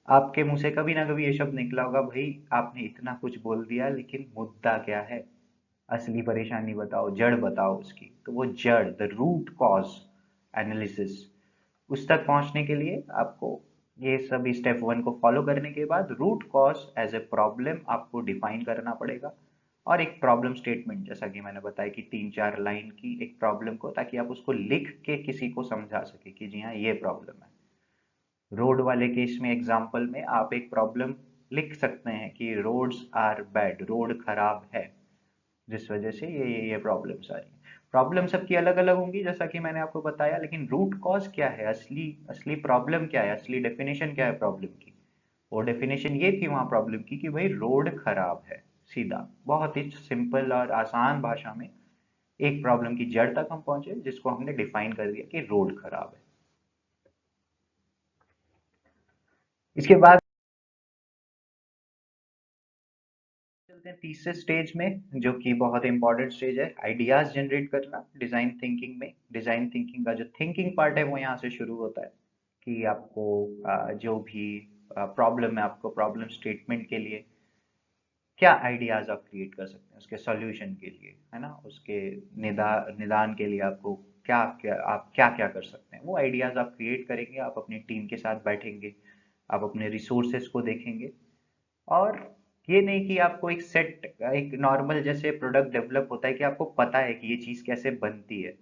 आपके मुंह से कभी ना कभी ये शब्द निकला होगा, भाई आपने इतना कुछ बोल दिया, लेकिन मुद्दा क्या है, असली परेशानी बताओ, जड़ बताओ उसकी। तो वो जड़, द रूट कॉज एनालिसिस, उस तक पहुंचने के लिए आपको ये सभी स्टेप 1 को फॉलो करने के बाद root cause as a problem आपको डिफाइन करना पड़ेगा, और एक प्रॉब्लम स्टेटमेंट, जैसा कि मैंने बताया कि 3-4 लाइन की एक प्रॉब्लम को, ताकि आप उसको लिख के किसी को समझा सके कि जी हाँ ये प्रॉब्लम है। रोड वाले केस में, एग्जाम्पल में, आप एक प्रॉब्लम लिख सकते हैं कि रोड्स आर बैड, रोड खराब है, जिस वजह से ये प्रॉब्लम्स आ रही हैं। प्रॉब्लम सबकी अलग अलग होंगी, जैसा कि मैंने आपको बताया, लेकिन रूट कॉज क्या है, असली असली प्रॉब्लम क्या है, असली डेफिनेशन क्या है प्रॉब्लम की। वो डेफिनेशन ये थी वहाँ प्रॉब्लम की कि भाई रोड खराब है। सीधा, बहुत ही सिंपल और आसान भाषा में एक प्रॉब्लम की जड़ तक हम पहुंचे, जिसको हमने डिफाइन कर दिया कि रोड खराब है। इसके बाद चलते हैं तीसरे स्टेज में, जो कि बहुत इंपॉर्टेंट स्टेज है, आइडियाज जनरेट करना डिजाइन थिंकिंग में। डिजाइन थिंकिंग का जो थिंकिंग पार्ट है वो यहाँ से शुरू होता है, कि आपको जो भी प्रॉब्लम है, आपको प्रॉब्लम स्टेटमेंट के लिए क्या आइडियाज आप क्रिएट कर सकते हैं, उसके सॉल्यूशन के लिए, है ना, उसके निदान के लिए आपको क्या क्या कर सकते हैं, वो आइडियाज आप क्रिएट करेंगे। आप अपनी टीम के साथ बैठेंगे, आप अपने रिसोर्सेस को देखेंगे, और ये नहीं कि आपको एक नॉर्मल जैसे प्रोडक्ट डेवलप होता है कि आपको पता है कि ये चीज़ कैसे बनती है।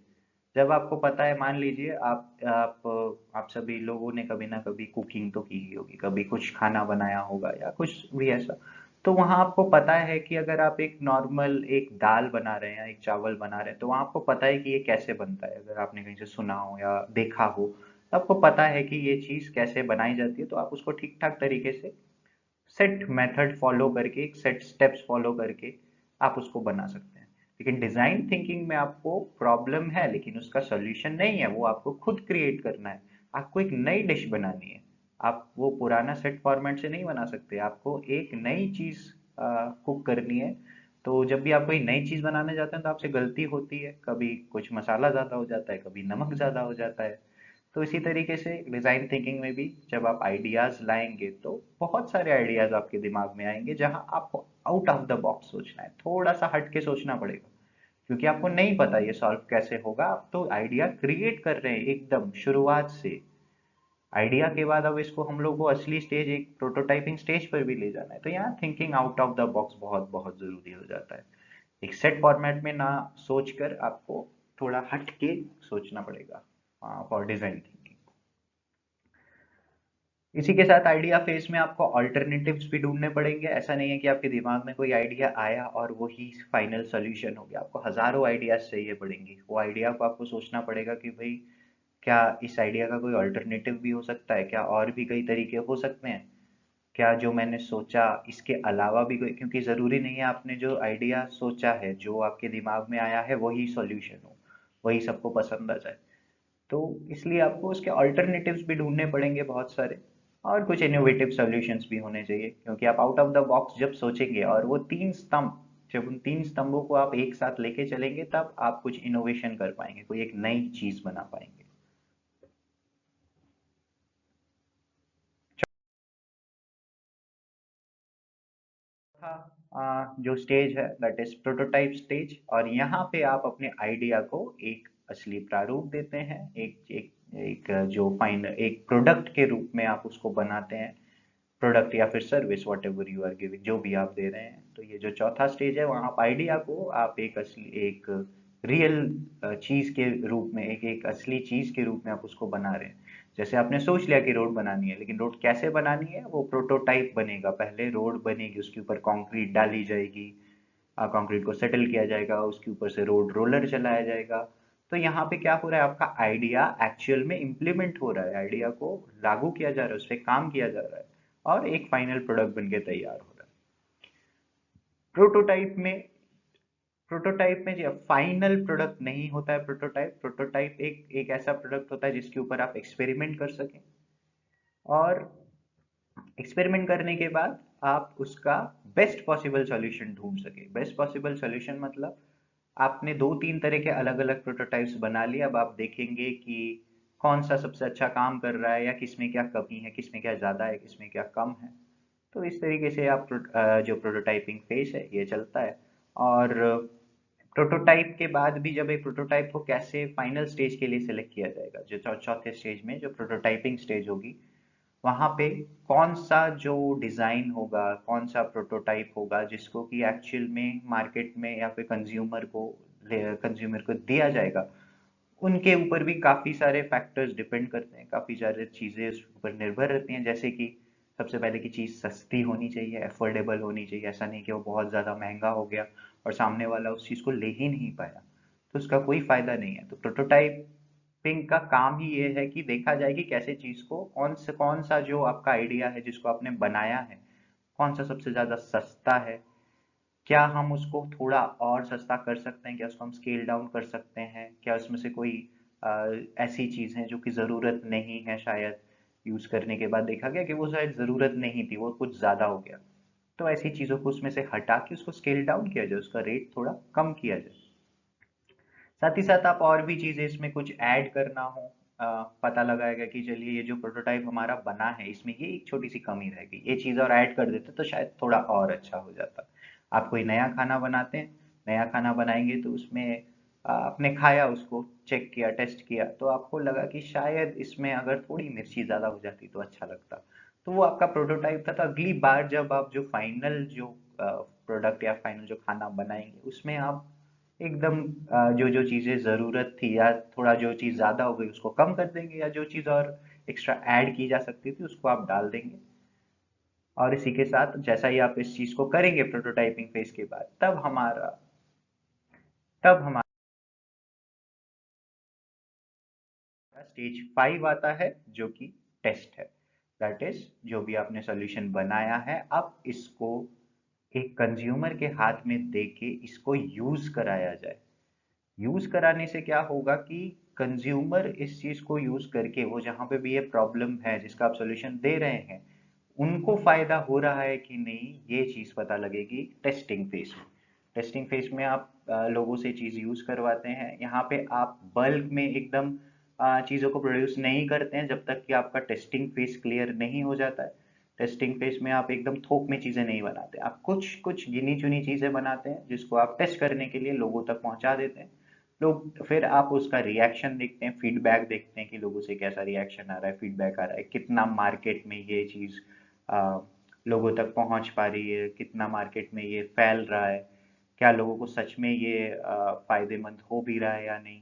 जब आपको पता है, मान लीजिए आप सभी लोगों ने कभी ना कभी कुकिंग तो की ही होगी, कभी कुछ खाना बनाया होगा या कुछ भी ऐसा। तो वहाँ आपको पता है कि अगर आप एक नॉर्मल एक दाल बना रहे हैं, एक चावल बना रहे हैं, तो वहाँ आपको पता है कि ये कैसे बनता है। अगर आपने कहीं से सुना हो या देखा हो, तो आपको पता है कि ये चीज़ कैसे बनाई जाती है, तो आप उसको ठीक-ठाक तरीके से सेट मेथड फॉलो करके, एक सेट स्टेप्स फॉलो करके आप उसको बना सकते हैं। लेकिन डिज़ाइन थिंकिंग में आपको प्रॉब्लम है, लेकिन उसका सॉल्यूशन नहीं है, वो आपको खुद क्रिएट करना है। आपको एक नई डिश बनानी है, आप वो पुराना सेट फॉर्मेट से नहीं बना सकते, आपको एक नई चीज़ कुक करनी है। तो जब भी आप कोई नई चीज़ बनाने जाते हैं तो आपसे गलती होती है, कभी कुछ मसाला ज़्यादा हो जाता है, कभी नमक ज़्यादा हो जाता है। तो इसी तरीके से डिजाइन थिंकिंग में भी जब आप आइडियाज लाएंगे तो बहुत सारे आइडियाज आपके दिमाग में आएंगे, जहां आपको आउट ऑफ द बॉक्स सोचना है, थोड़ा सा हट के सोचना पड़ेगा, क्योंकि आपको नहीं पता ये सॉल्व कैसे होगा। आप तो आइडिया क्रिएट कर रहे हैं एकदम शुरुआत से। आइडिया के बाद अब इसको हम लोग को असली स्टेज, एक प्रोटोटाइपिंग स्टेज पर भी ले जाना है, तो यहाँ thinking out of the box बहुत बहुत जरूरी हो जाता है। एक सेट फॉर्मेट में ना सोचकर आपको थोड़ा हट के सोचना पड़ेगा फॉर डिजाइन थिंकिंग। इसी के साथ आइडिया फेज में आपको अल्टरनेटिव्स भी ढूंढने पड़ेंगे। ऐसा नहीं है कि आपके दिमाग में कोई आइडिया आया और वही फाइनल सॉल्यूशन हो गया, आपको हजारों आइडियाज चाहिए पड़ेंगे। वो आइडिया को आपको सोचना पड़ेगा कि भाई क्या इस आइडिया का कोई अल्टरनेटिव भी हो सकता है, क्या और भी कई तरीके हो सकते हैं, क्या जो मैंने सोचा इसके अलावा भी कोई, क्योंकि ज़रूरी नहीं है आपने जो आइडिया सोचा है, जो आपके दिमाग में आया है वही सॉल्यूशन हो, वही सबको पसंद आ जाए। तो इसलिए आपको उसके अल्टरनेटिव्स भी ढूंढने पड़ेंगे बहुत सारे, और कुछ इनोवेटिव सॉल्यूशंस भी होने चाहिए, क्योंकि आप आउट ऑफ द बॉक्स जब सोचेंगे और वो तीन स्तंभ, जब उन तीन स्तंभों को आप एक साथ लेके चलेंगे, तब आप कुछ इनोवेशन कर पाएंगे, कोई एक नई चीज बना पाएंगे। जो स्टेज है दैट इज प्रोटोटाइप स्टेज, और यहाँ पे आप अपने आइडिया को एक असली प्रारूप देते हैं, एक जो फाइन एक प्रोडक्ट के रूप में आप उसको बनाते हैं, प्रोडक्ट या फिर service, whatever you are giving, जो भी आप दे रहे हैं। तो ये जो चौथा स्टेज है, वहाँ आप आइडिया को आप एक असली, एक रियल चीज के रूप में, एक असली चीज के रूप में आप उसको बना रहे हैं। जैसे आपने सोच लिया कि रोड बनानी है, लेकिन रोड कैसे बनानी है, वो प्रोटोटाइप बनेगा, पहले रोड बनेगी, उसके ऊपर कंक्रीट डाली जाएगी, कंक्रीट को सेटल किया जाएगा, उसके ऊपर से रोड रोलर चलाया जाएगा। तो यहाँ पे क्या हो रहा है, आपका आइडिया एक्चुअल में इम्प्लीमेंट हो रहा है, आइडिया को लागू किया जा रहा है, उस पर काम किया जा रहा है, और एक फाइनल प्रोडक्ट बन के तैयार हो रहा है। प्रोटोटाइप में प्रोटोटाइप में जो फाइनल प्रोडक्ट नहीं होता है, प्रोटोटाइप प्रोटोटाइप एक एक ऐसा प्रोडक्ट होता है जिसके ऊपर आप एक्सपेरिमेंट कर सकें, और एक्सपेरिमेंट करने के बाद आप उसका बेस्ट पॉसिबल सॉल्यूशन ढूंढ सके। बेस्ट पॉसिबल सॉल्यूशन मतलब आपने दो तीन तरह के अलग अलग प्रोटोटाइप्स बना लिए, अब आप देखेंगे कि कौन सा सबसे अच्छा काम कर रहा है, या किसमें क्या कमी है, किसमें क्या ज़्यादा है, किसमें क्या कम है। तो इस तरीके से आप जो प्रोटोटाइपिंग फेज है ये चलता है। और प्रोटोटाइप के बाद भी जब एक प्रोटोटाइप को कैसे फाइनल स्टेज के लिए सिलेक्ट किया जाएगा, जो चौथे स्टेज में जो प्रोटोटाइपिंग स्टेज होगी, वहाँ पे कौन सा जो डिज़ाइन होगा, कौन सा प्रोटोटाइप होगा जिसको कि एक्चुअल में मार्केट में या फिर कंज्यूमर को दिया जाएगा, उनके ऊपर भी काफ़ी सारे फैक्टर्स डिपेंड करते हैं, काफ़ी सारी चीज़ें उस ऊपर निर्भर रहती हैं। जैसे कि सबसे पहले की चीज़ सस्ती होनी चाहिए, अफोर्डेबल होनी चाहिए, ऐसा नहीं कि वो बहुत ज़्यादा महंगा हो गया और सामने वाला उस चीज़ को ले ही नहीं पाया, तो उसका कोई फायदा नहीं है। तो प्रोटोटाइपिंग का काम ही ये है कि देखा जाए कि कैसे चीज़ को, कौन सा जो आपका आइडिया है जिसको आपने बनाया है, कौन सा सबसे ज़्यादा सस्ता है, क्या हम उसको थोड़ा और सस्ता कर सकते हैं, क्या उसको हम स्केल डाउन कर सकते हैं, क्या उसमें से कोई अ, ऐसी चीज़ है जो कि ज़रूरत नहीं है, शायद यूज़ करने के बाद देखा गया कि वो शायद ज़रूरत नहीं थी, वो कुछ ज़्यादा हो गया। तो ऐसी चीज़ों को उसमें से हटा के उसको स्केल डाउन किया जाए, उसका रेट थोड़ा कम किया जाए। साथ ही साथ आप और भी चीज़ें इसमें कुछ ऐड करना हो, पता लगाएगा कि चलिए ये जो प्रोटोटाइप हमारा बना है इसमें ये एक छोटी सी कमी रह गई, ये चीज़ और ऐड कर देते तो शायद थोड़ा और अच्छा हो जाता। आप कोई नया खाना बनाते हैं, नया खाना बनाएंगे तो उसमें आपने खाया, उसको चेक किया, टेस्ट किया, तो आपको लगा कि शायद इसमें अगर थोड़ी मिर्ची ज़्यादा हो जाती तो अच्छा लगता। तो वो आपका प्रोटोटाइप था। तो अगली बार जब आप जो फाइनल जो प्रोडक्ट या फाइनल जो खाना बनाएंगे, उसमें आप एकदम जो जो चीज़ें ज़रूरत थी, या थोड़ा जो चीज़ ज़्यादा हो गई उसको कम कर देंगे, या जो चीज़ और एक्स्ट्रा ऐड की जा सकती थी उसको आप डाल देंगे। और इसी के साथ जैसा ही आप इस चीज को करेंगे प्रोटोटाइपिंग फेज के बाद, तब हमारा स्टेज 5 आता है, जो कि टेस्ट है। दैट इज, जो भी आपने सॉल्यूशन बनाया है, अब इसको एक कंज्यूमर के हाथ में दे के इसको यूज कराया जाए। यूज कराने से क्या होगा कि कंज्यूमर इस चीज को यूज करके, वो जहां पे भी ये प्रॉब्लम है जिसका आप सॉल्यूशन दे रहे हैं, उनको फायदा हो रहा है कि नहीं, ये चीज पता लगेगी टेस्टिंग फेज में। टेस्टिंग फेज में आप लोगों से चीज यूज करवाते हैं। यहाँ पे आप बल्क में एकदम चीजों को प्रोड्यूस नहीं करते हैं जब तक कि आपका टेस्टिंग फेज क्लियर नहीं हो जाता है। टेस्टिंग फेज में आप एकदम थोक में चीजें नहीं बनाते, आप कुछ कुछ गिनी चुनी चीजें बनाते हैं जिसको आप टेस्ट करने के लिए लोगों तक पहुंचा देते हैं। लोग, फिर आप उसका रिएक्शन देखते हैं, फीडबैक देखते हैं कि लोगों से कैसा रिएक्शन आ रहा है, फीडबैक आ रहा है, कितना मार्केट में ये चीज आ, लोगों तक पहुंच पा रही है, कितना मार्केट में ये फैल रहा है, क्या लोगों को सच में ये फायदेमंद हो भी रहा है या नहीं,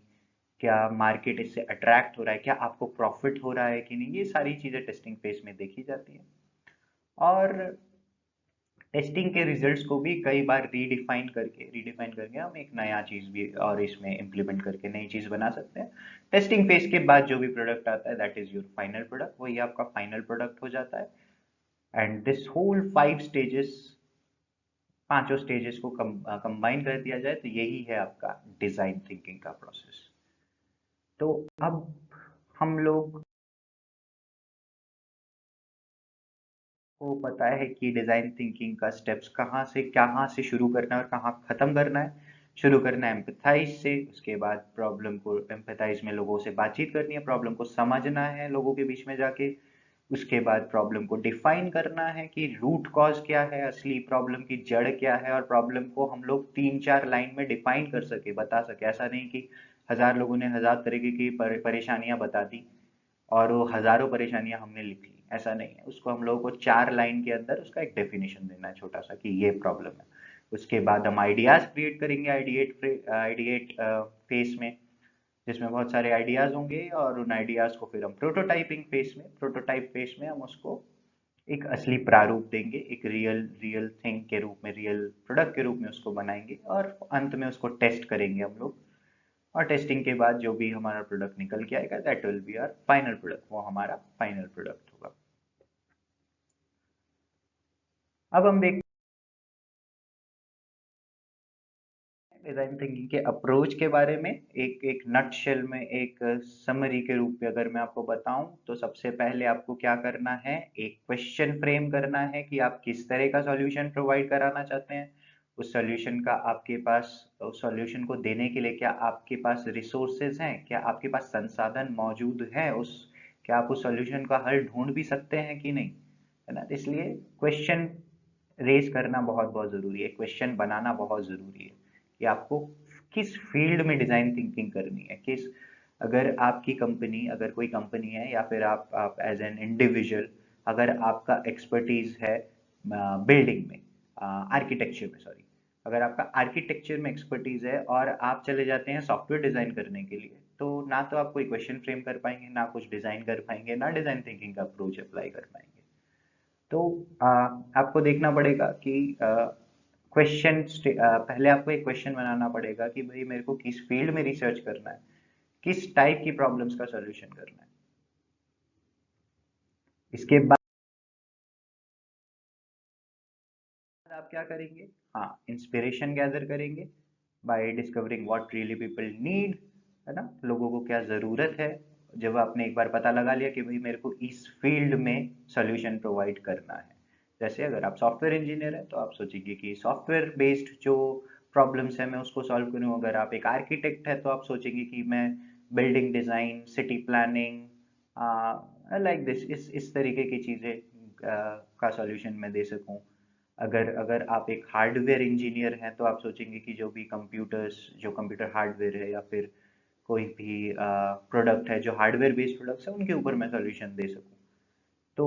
क्या मार्केट इससे अट्रैक्ट हो रहा है, क्या आपको प्रॉफिट हो रहा है कि नहीं, ये सारी चीजें टेस्टिंग फेज में देखी जाती हैं। और टेस्टिंग के रिजल्ट्स को भी कई बार रीडिफाइन करके हम एक नया चीज भी और इसमें इम्प्लीमेंट करके नई चीज बना सकते हैं। टेस्टिंग फेज के बाद जो भी प्रोडक्ट आता है, that is your final product, वही आपका फाइनल प्रोडक्ट हो जाता है। एंड दिस होल 5 स्टेजेस, पांचों स्टेजेस को कंबाइन कर दिया जाए तो यही है आपका डिजाइन थिंकिंग का प्रोसेस। तो अब हम लोग को पता है कि डिजाइन थिंकिंग का स्टेप्स कहाँ से शुरू करना है और कहाँ खत्म करना है। शुरू करना है एम्पैथाइज से, उसके बाद प्रॉब्लम को एम्पैथाइज में लोगों से बातचीत करनी है, प्रॉब्लम को समझना है लोगों के बीच में जाके। उसके बाद प्रॉब्लम को डिफाइन करना है कि रूट कॉज क्या है, असली प्रॉब्लम की जड़ क्या है, और प्रॉब्लम को हम लोग 3-4 लाइन में डिफाइन कर सके, बता सके। ऐसा नहीं कि 1000 लोगों ने 1000 तरीके की परेशानियां बता दी और वो हजारों परेशानियां हमने लिख ली, ऐसा नहीं है। उसको हम लोगों को 4 लाइन के अंदर उसका एक डेफिनेशन देना है छोटा सा कि ये प्रॉब्लम है। उसके बाद हम आइडियाज क्रिएट करेंगे आइडिएट फेस में, जिसमें बहुत सारे आइडियाज होंगे, और उन आइडियाज को फिर हम प्रोटोटाइप फेस में हम उसको एक असली प्रारूप देंगे, एक रियल रियल थिंग के रूप में, रियल प्रोडक्ट के रूप में उसको बनाएंगे, और अंत में उसको टेस्ट करेंगे हम लोग। और टेस्टिंग के बाद जो भी हमारा प्रोडक्ट निकल के आएगा, that will be our final product, वो हमारा फाइनल प्रोडक्ट होगा। अब हम देखते हैं डिजाइन थिंकिंग के अप्रोच के बारे में। एक एक नटशेल में, एक समरी के रूप में अगर मैं आपको बताऊं, तो सबसे पहले आपको क्या करना है, एक क्वेश्चन फ्रेम करना है कि आप किस तरह का सॉल्यूशन प्रोवाइड कराना चाहते हैं। उस सॉल्यूशन का आपके पास, उस सॉल्यूशन को देने के लिए क्या आपके पास रिसोर्सेज हैं, क्या आपके पास संसाधन मौजूद हैं, उस क्या आप उस सॉल्यूशन का हल ढूंढ भी सकते हैं कि नहीं, है ना। इसलिए क्वेश्चन रेज करना बहुत बहुत जरूरी है, क्वेश्चन बनाना बहुत जरूरी है कि आपको किस फील्ड में डिजाइन थिंकिंग करनी है, किस, अगर आपकी कंपनी, अगर कोई कंपनी है, या फिर आप एज एन इंडिविजुअल, अगर आपका एक्सपर्टीज है बिल्डिंग में, आर्किटेक्चर में, सॉरी, अगर आपका आर्किटेक्चर में एक्सपर्टीज है और आप चले जाते हैं सॉफ्टवेयर डिजाइन करने के लिए, तो ना तो आप कोई क्वेश्चन फ्रेम कर पाएंगे, ना कुछ डिजाइन कर पाएंगे, ना डिजाइन थिंकिंग का अप्रोच अप्लाई कर पाएंगे। तो आपको देखना पड़ेगा कि पहले आपको एक क्वेश्चन बनाना पड़ेगा कि भाई मेरे को किस फील्ड में रिसर्च करना है, किस टाइप की प्रॉब्लम्स का सॉल्यूशन करना है। इसके बाद आप क्या करेंगे, हाँ, इंस्पिरेशन गैदर करेंगे by discovering what really people need, है ना, लोगों को क्या ज़रूरत है। जब आपने एक बार पता लगा लिया कि भाई मेरे को इस फील्ड में सॉल्यूशन प्रोवाइड करना है, जैसे अगर आप सॉफ्टवेयर इंजीनियर हैं तो आप सोचेंगे कि सॉफ्टवेयर बेस्ड जो प्रॉब्लम्स है मैं उसको सॉल्व करूँ। अगर आप एक आर्किटेक्ट है तो आप सोचेंगे कि मैं building design, city planning, like this, इस तरीके की चीज़ें का सॉल्यूशन मैं दे सकूँ। अगर अगर आप एक हार्डवेयर इंजीनियर हैं तो आप सोचेंगे कि जो भी जो कंप्यूटर हार्डवेयर है, या फिर कोई भी प्रोडक्ट है जो हार्डवेयर बेस्ड प्रोडक्ट्स है, उनके ऊपर मैं सॉल्यूशन दे सकूं। तो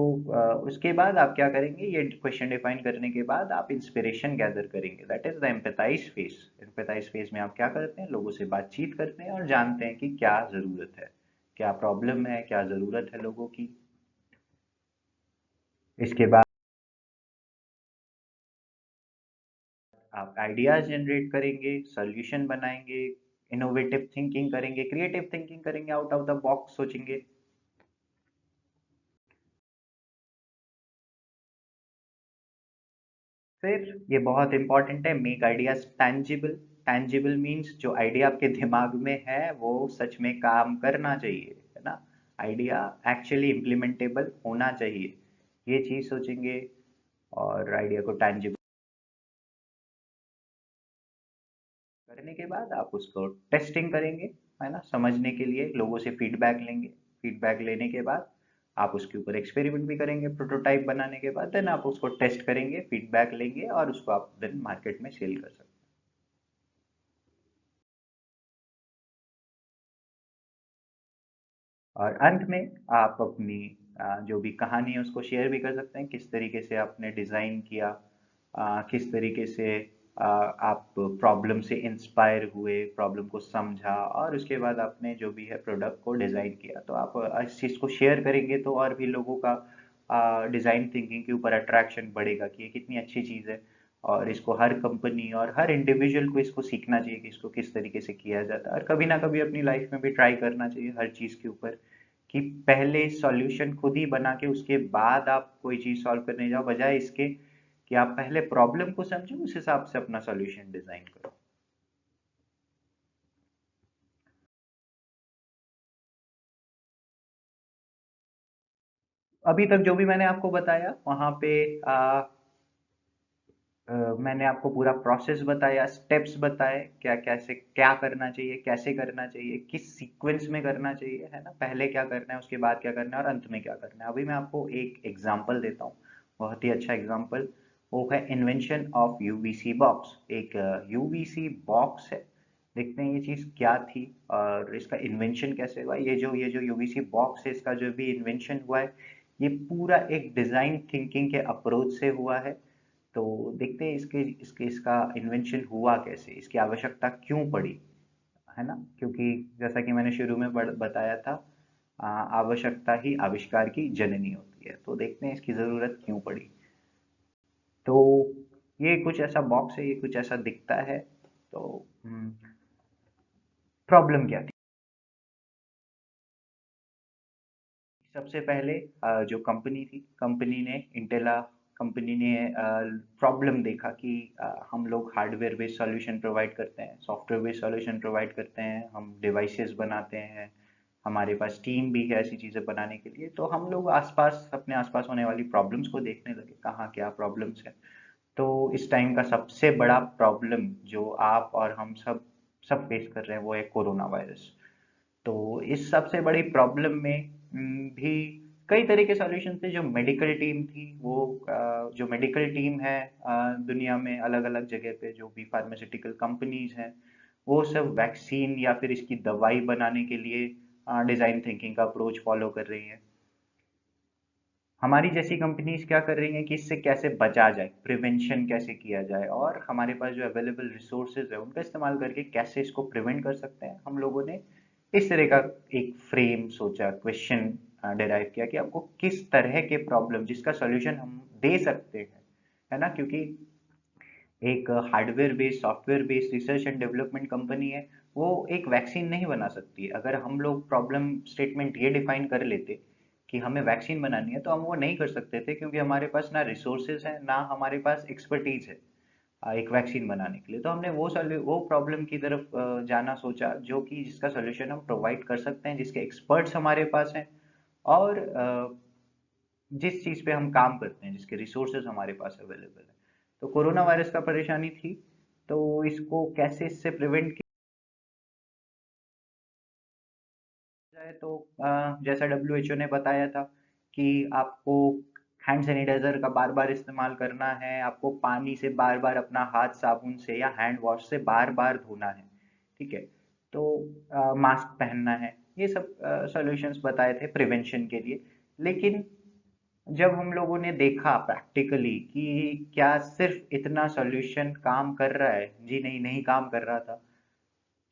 उसके बाद आप क्या करेंगे, ये क्वेश्चन डिफाइन करने के बाद आप इंस्पिरेशन गैदर करेंगे, that is the empathise phase. Empathise phase में आप क्या करते हैं, लोगों से बातचीत करते हैं और जानते हैं कि क्या ज़रूरत है, क्या प्रॉब्लम है, क्या ज़रूरत है लोगों की। इसके बाद आप आइडियाज जनरेट करेंगे, सॉल्यूशन बनाएंगे, इनोवेटिव थिंकिंग करेंगे, क्रिएटिव थिंकिंग करेंगे, आउट ऑफ द बॉक्स सोचेंगे। फिर ये बहुत इंपॉर्टेंट है, make ideas tangible. Tangible means जो आइडिया आपके दिमाग में है वो सच में काम करना चाहिए, है ना। आइडिया एक्चुअली इम्प्लीमेंटेबल होना चाहिए, ये चीज सोचेंगे। और आइडिया को टैंजिबल करने के बाद आप उसको टेस्टिंग करेंगे, है ना, समझने के लिए लोगों से फीडबैक लेंगे। फीडबैक लेने के बाद आप उसके ऊपर एक्सपेरिमेंट भी करेंगे, प्रोटोटाइप बनाने के बाद देन आप उसको टेस्ट करेंगे, फीडबैक लेंगे और उसको आप देन मार्केट में सेल कर सकते हैं। और अंत में आप अपनी जो भी कहानी है उसको शेयर भी कर सकते हैं, किस तरीके से आपने डिज़ाइन किया, किस तरीके से आप प्रॉब्लम से इंस्पायर हुए, प्रॉब्लम को समझा और उसके बाद आपने जो भी है प्रोडक्ट को डिज़ाइन किया। तो आप इस चीज़ को शेयर करेंगे तो और भी लोगों का डिज़ाइन थिंकिंग के ऊपर अट्रैक्शन बढ़ेगा कि ये कितनी अच्छी चीज़ है। और इसको हर कंपनी और हर इंडिविजुअल को इसको सीखना चाहिए कि इसको किस तरीके से किया जाता है, और कभी ना कभी अपनी लाइफ में भी ट्राई करना चाहिए हर चीज़ के ऊपर, कि पहले सॉल्यूशन खुद ही बना के उसके बाद आप कोई चीज़ सॉल्व करने जाओ, बजाय इसके कि आप पहले प्रॉब्लम को समझो उस हिसाब से अपना सॉल्यूशन डिजाइन करो। अभी तक जो भी मैंने आपको बताया वहां पे मैंने आपको पूरा प्रोसेस बताया, स्टेप्स बताए, क्या कैसे क्या करना चाहिए, कैसे करना चाहिए, किस सीक्वेंस में करना चाहिए, है ना, पहले क्या करना है, उसके बाद क्या करना है और अंत में क्या करना है। अभी मैं आपको एक एग्जांपल देता हूँ, बहुत ही अच्छा एग्जांपल। वो है इन्वेंशन ऑफ यूवीसी बॉक्स। एक यूवीसी बॉक्स है, देखते हैं ये चीज़ क्या थी और इसका इन्वेंशन कैसे हुआ। ये जो यूवीसी बॉक्स है, इसका जो भी इन्वेंशन हुआ है, ये पूरा एक डिज़ाइन थिंकिंग के अप्रोच से हुआ है। तो देखते हैं इसके इसके इसका इन्वेंशन हुआ कैसे, इसकी आवश्यकता क्यों पड़ी, है ना। क्योंकि जैसा कि मैंने शुरू में बताया था, आवश्यकता ही आविष्कार की जननी होती है। तो देखते हैं इसकी ज़रूरत क्यों पड़ी। तो ये कुछ ऐसा बॉक्स है, ये कुछ ऐसा दिखता है। तो प्रॉब्लम क्या थी। सबसे पहले जो कंपनी थी, कंपनी ने इंटेला कंपनी ने प्रॉब्लम देखा कि हम लोग हार्डवेयर बेस्ड सॉल्यूशन प्रोवाइड करते हैं, सॉफ्टवेयर बेस्ड सॉल्यूशन प्रोवाइड करते हैं, हम डिवाइसेस बनाते हैं, हमारे पास टीम भी है ऐसी चीज़ें बनाने के लिए। तो हम लोग आसपास अपने आसपास होने वाली प्रॉब्लम्स को देखने लगे, कहाँ क्या प्रॉब्लम्स है। तो इस टाइम का सबसे बड़ा प्रॉब्लम जो आप और हम सब सब फेस कर रहे हैं वो है कोरोना वायरस। तो इस सबसे बड़ी प्रॉब्लम में भी कई तरह के सॉल्यूशन थे। जो मेडिकल टीम थी वो जो मेडिकल टीम है दुनिया में अलग अलग जगह पे जो भी फार्मास्यूटिकल कंपनीज हैं, वो सब वैक्सीन या फिर इसकी दवाई बनाने के लिए डिजाइन थिंकिंग का अप्रोच फॉलो कर रही हैं। हमारी जैसी कंपनीज क्या कर रही हैं कि इससे कैसे बचा जाए, प्रिवेंशन कैसे किया जाए, और हमारे पास जो अवेलेबल रिसोर्सेज है उनका इस्तेमाल करके कैसे इसको प्रिवेंट कर सकते हैं। हम लोगों ने इस तरह का एक फ्रेम सोचा, क्वेश्चन डिराइव किया कि आपको किस तरह के प्रॉब्लम जिसका सॉल्यूशन हम दे सकते हैं, है ना। क्योंकि एक hardware based software based research and development company है, वो एक वैक्सीन नहीं बना सकती। अगर हम लोग प्रॉब्लम स्टेटमेंट ये डिफाइन कर लेते कि हमें वैक्सीन बनानी है, तो हम वो नहीं कर सकते थे, क्योंकि हमारे पास ना रिसोर्सेज है ना हमारे पास एक्सपर्टीज है एक वैक्सीन बनाने के लिए। तो हमने वो प्रॉब्लम की तरफ जाना सोचा जो कि जिसका सोल्यूशन हम प्रोवाइड कर सकते हैं, जिसके एक्सपर्ट्स हमारे पास हैं, और जिस चीज़ पे हम काम करते हैं, जिसके रिसोर्सेज हमारे पास अवेलेबल है। तो कोरोना वायरस का परेशानी थी, तो इसको कैसे इससे प्रिवेंट किया जाए। तो जैसा डब्ल्यू एच ओ ने बताया था कि आपको हैंड सैनिटाइजर का बार बार इस्तेमाल करना है, आपको पानी से बार बार अपना हाथ साबुन से या हैंड वॉश से बार बार धोना है, ठीक है। तो मास्क पहनना है, ये सब सॉल्यूशंस बताए थे प्रिवेंशन के लिए। लेकिन जब हम लोगों ने देखा प्रैक्टिकली कि क्या सिर्फ इतना सॉल्यूशन काम कर रहा है, जी नहीं, नहीं काम कर रहा था।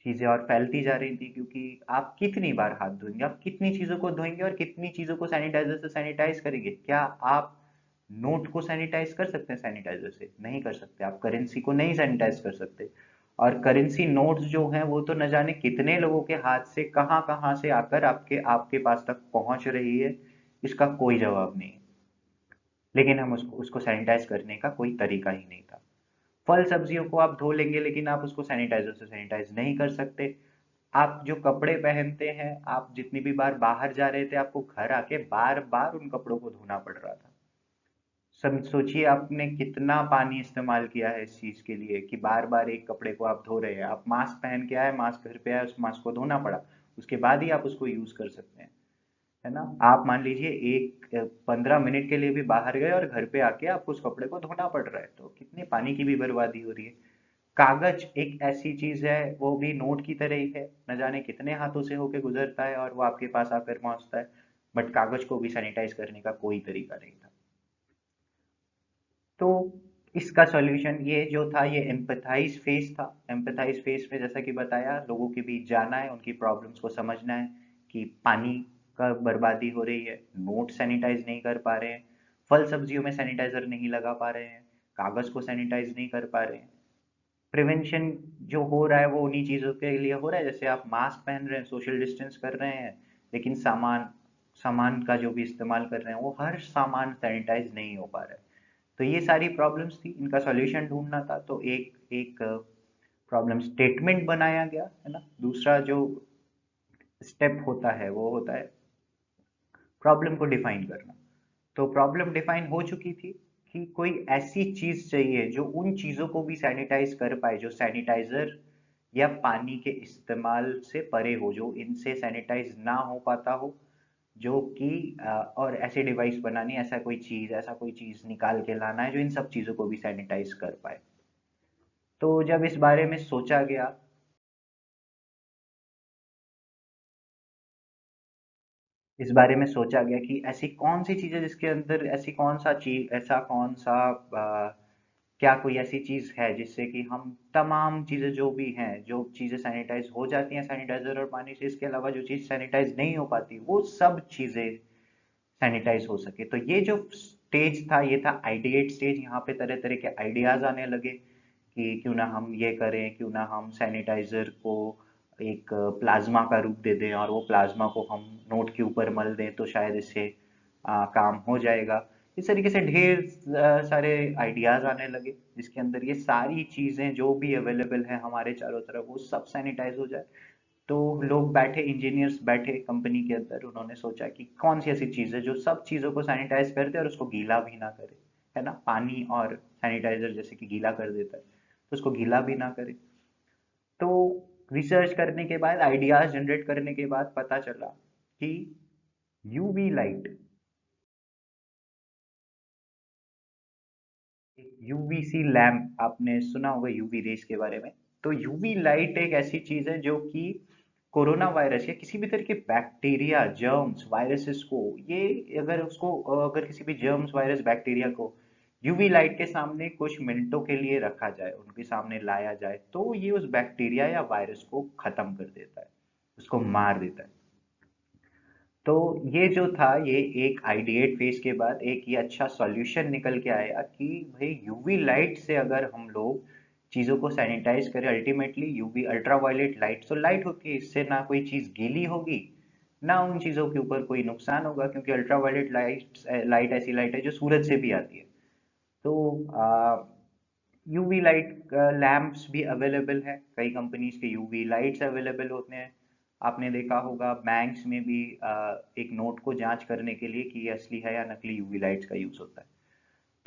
चीजें और फैलती जा रही थी, क्योंकि आप कितनी बार हाथ धोएंगे, आप कितनी चीजों को धोएंगे और कितनी चीजों को सैनिटाइजर से सैनिटाइज करेंगे। क्या आप नोट को सैनिटाइज कर सकते हैं सैनिटाइजर से? नहीं कर सकते। आप करेंसी को नहीं सैनिटाइज कर सकते। और करेंसी नोट्स जो हैं वो तो न जाने कितने लोगों के हाथ से कहाँ कहाँ से आकर आपके आपके पास तक पहुंच रही है, इसका कोई जवाब नहीं है। लेकिन हम उसको उसको सैनिटाइज करने का कोई तरीका ही नहीं था। फल सब्जियों को आप धो लेंगे लेकिन आप उसको सैनिटाइजर से सैनिटाइज नहीं कर सकते। आप जो कपड़े पहनते हैं, आप जितनी भी बार बाहर जा रहे थे, आपको घर आके बार बार उन कपड़ों को धोना पड़ रहा था। सब सोचिए आपने कितना पानी इस्तेमाल किया है इस चीज के लिए कि बार बार एक कपड़े को आप धो रहे हैं। आप मास्क पहन के आए, मास्क घर पे आए, उस मास्क को धोना पड़ा, उसके बाद ही आप उसको यूज कर सकते हैं। है ना? आप मान लीजिए एक 15 मिनट के लिए भी बाहर गए और घर पे आके आपको उस कपड़े को धोना पड़ रहा है, तो कितने पानी की भी बर्बादी हो रही है। कागज एक ऐसी चीज है, वो भी नोट की तरह ही है, न जाने कितने हाथों से होके गुजरता है और वो आपके पास आकर पहुंचता है। बट कागज को भी सैनिटाइज करने का कोई तरीका नहीं था। तो इसका सॉल्यूशन ये जो था, ये एम्पैथाइज फेज था। एम्पैथाइज फेज में जैसा कि बताया, लोगों के बीच जाना है, उनकी प्रॉब्लम्स को समझना है कि पानी का बर्बादी हो रही है, नोट सैनिटाइज नहीं कर पा रहे हैं, फल सब्जियों में सैनिटाइजर नहीं लगा पा रहे हैं, कागज को सैनिटाइज नहीं कर पा रहे हैं। प्रिवेंशन जो हो रहा है वो उन्हीं चीज़ों के लिए हो रहा है, जैसे आप मास्क पहन रहे हैं, सोशल डिस्टेंस कर रहे हैं, लेकिन सामान सामान का जो भी इस्तेमाल कर रहे हैं वो हर सामान सैनिटाइज नहीं हो पा रहा है। तो ये सारी प्रॉब्लम्स थी, इनका सॉल्यूशन ढूंढना था। तो एक एक प्रॉब्लम स्टेटमेंट बनाया गया, है ना। दूसरा जो स्टेप होता है वो होता है प्रॉब्लम को डिफाइन करना। तो प्रॉब्लम डिफाइन हो चुकी थी कि कोई ऐसी चीज चाहिए जो उन चीजों को भी सैनिटाइज कर पाए जो सैनिटाइजर या पानी के इस्तेमाल से परे हो, जो इनसे सैनिटाइज ना हो पाता हो, जो कि और ऐसे डिवाइस बनानी, ऐसा कोई चीज निकाल के लाना है जो इन सब चीजों को भी सैनिटाइज कर पाए। तो जब इस बारे में सोचा गया, कि ऐसी कौन सी चीज है जिसके अंदर ऐसी कौन सा चीज ऐसा कौन सा क्या कोई ऐसी चीज है जिससे कि हम तमाम चीजें जो भी हैं, जो चीजें सैनिटाइज हो जाती हैं सैनिटाइजर और पानी से, इसके अलावा जो चीज सैनिटाइज नहीं हो पाती वो सब चीजें सैनिटाइज हो सके। तो ये जो स्टेज था ये था आइडिएट स्टेज। यहाँ पे तरह तरह के आइडियाज आने लगे कि क्यों ना हम ये करें, क्यों ना हम सैनिटाइजर को एक प्लाज्मा का रूप दे दें और वो प्लाज्मा को हम नोट के ऊपर मल दें तो शायद इससे काम हो जाएगा। इस तरीके से ढेर सारे आइडियाज आने लगे जिसके अंदर ये सारी चीजें जो भी अवेलेबल है हमारे चारों तरफ वो सब सैनिटाइज हो जाए। तो लोग बैठे, इंजीनियर्स बैठे कंपनी के अंदर, उन्होंने सोचा कि कौन सी ऐसी चीज है जो सब चीजों को सैनिटाइज कर दे और उसको गीला भी ना करे। है ना? पानी और सैनिटाइजर जैसे कि गीला कर देता है, तो उसको गीला भी ना करे। तो रिसर्च करने के बाद, आइडियाज जनरेट करने के बाद पता चला कि यूवी लाइट, यूवीसी लैम्प, आपने सुना होगा यूवी रेस के बारे में। तो यूवी लाइट एक ऐसी चीज है जो कि कोरोना वायरस या किसी भी तरह के बैक्टीरिया, जर्म्स, वायरसेस को, ये अगर किसी भी जर्म्स, वायरस, बैक्टीरिया को यूवी लाइट के सामने कुछ मिनटों के लिए रखा जाए, उनके सामने लाया जाए, तो ये उस बैक्टीरिया या वायरस को खत्म कर देता है, उसको मार देता है। तो ये जो था, ये एक आइडिएट फेज के बाद एक ये अच्छा सॉल्यूशन निकल के आया कि भाई यूवी लाइट से अगर हम लोग चीज़ों को सैनिटाइज करें, अल्टीमेटली यूवी अल्ट्रावायलेट लाइट, तो लाइट होती है, इससे ना कोई चीज़ गीली होगी, ना उन चीज़ों के ऊपर कोई नुकसान होगा, क्योंकि अल्ट्रावायलेट लाइट ऐसी लाइट है जो सूरज से भी आती है। तो यूवी लाइट लैंप्स भी अवेलेबल है, कई कंपनीज के यूवी लाइट्स अवेलेबल होते हैं। आपने देखा होगा बैंक्स में भी एक नोट को जांच करने के लिए कि ये असली है या नकली, यूवी लाइट्स का यूज होता है।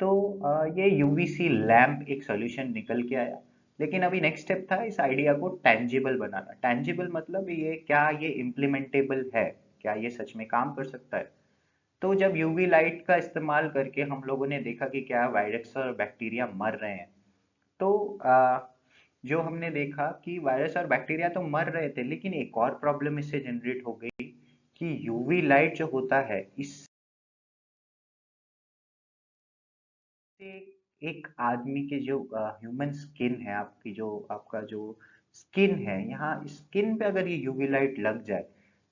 तो ये यूवीसी लैंप एक सॉल्यूशन निकल के आया। लेकिन अभी नेक्स्ट स्टेप था इस आइडिया को टेंजिबल बनाना। टेंजिबल मतलब ये, क्या ये इम्प्लीमेंटेबल है, क्या ये सच में काम कर सकता है? तो जब यूवी लाइट का इस्तेमाल करके हम लोगों ने देखा कि क्या वायरस और बैक्टीरिया मर रहे हैं, तो जो हमने देखा कि वायरस और बैक्टीरिया तो मर रहे थे, लेकिन एक और प्रॉब्लम इससे जनरेट हो गई कि यूवी लाइट जो होता है, इससे एक आदमी के जो ह्यूमन स्किन है, आपकी जो आपका जो स्किन है, यहाँ स्किन पे अगर ये यूवी लाइट लग जाए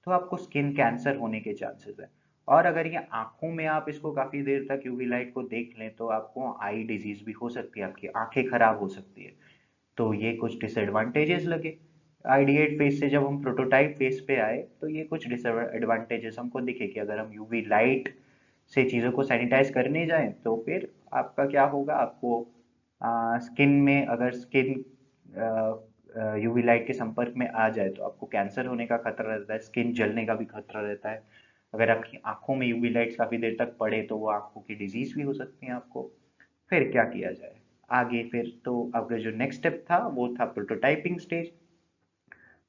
तो आपको स्किन कैंसर होने के चांसेस है। और अगर ये आंखों में आप इसको काफी देर तक यूवी लाइट को देख लें तो आपको आई डिजीज भी हो सकती है, आपकी आंखें खराब हो सकती है। तो ये कुछ डिसएडवांटेजेस लगे। आइडिएट फेज से जब हम प्रोटोटाइप फेज पे आए तो ये कुछ डिसएडवांटेजेस हमको दिखे कि अगर हम यूवी लाइट से चीज़ों को सैनिटाइज करने जाएं तो फिर आपका क्या होगा, आपको स्किन में अगर स्किन यूवी लाइट के संपर्क में आ जाए तो आपको कैंसर होने का खतरा रहता है, स्किन जलने का भी खतरा रहता है। अगर आपकी आंखों में यूवी लाइट्स काफ़ी देर तक पड़े तो वो आंखों की डिजीज भी हो सकती है आपको। फिर क्या किया जाए आगे, फिर तो अगर जो नेक्स्ट स्टेप था वो था प्रोटोटाइपिंग स्टेज।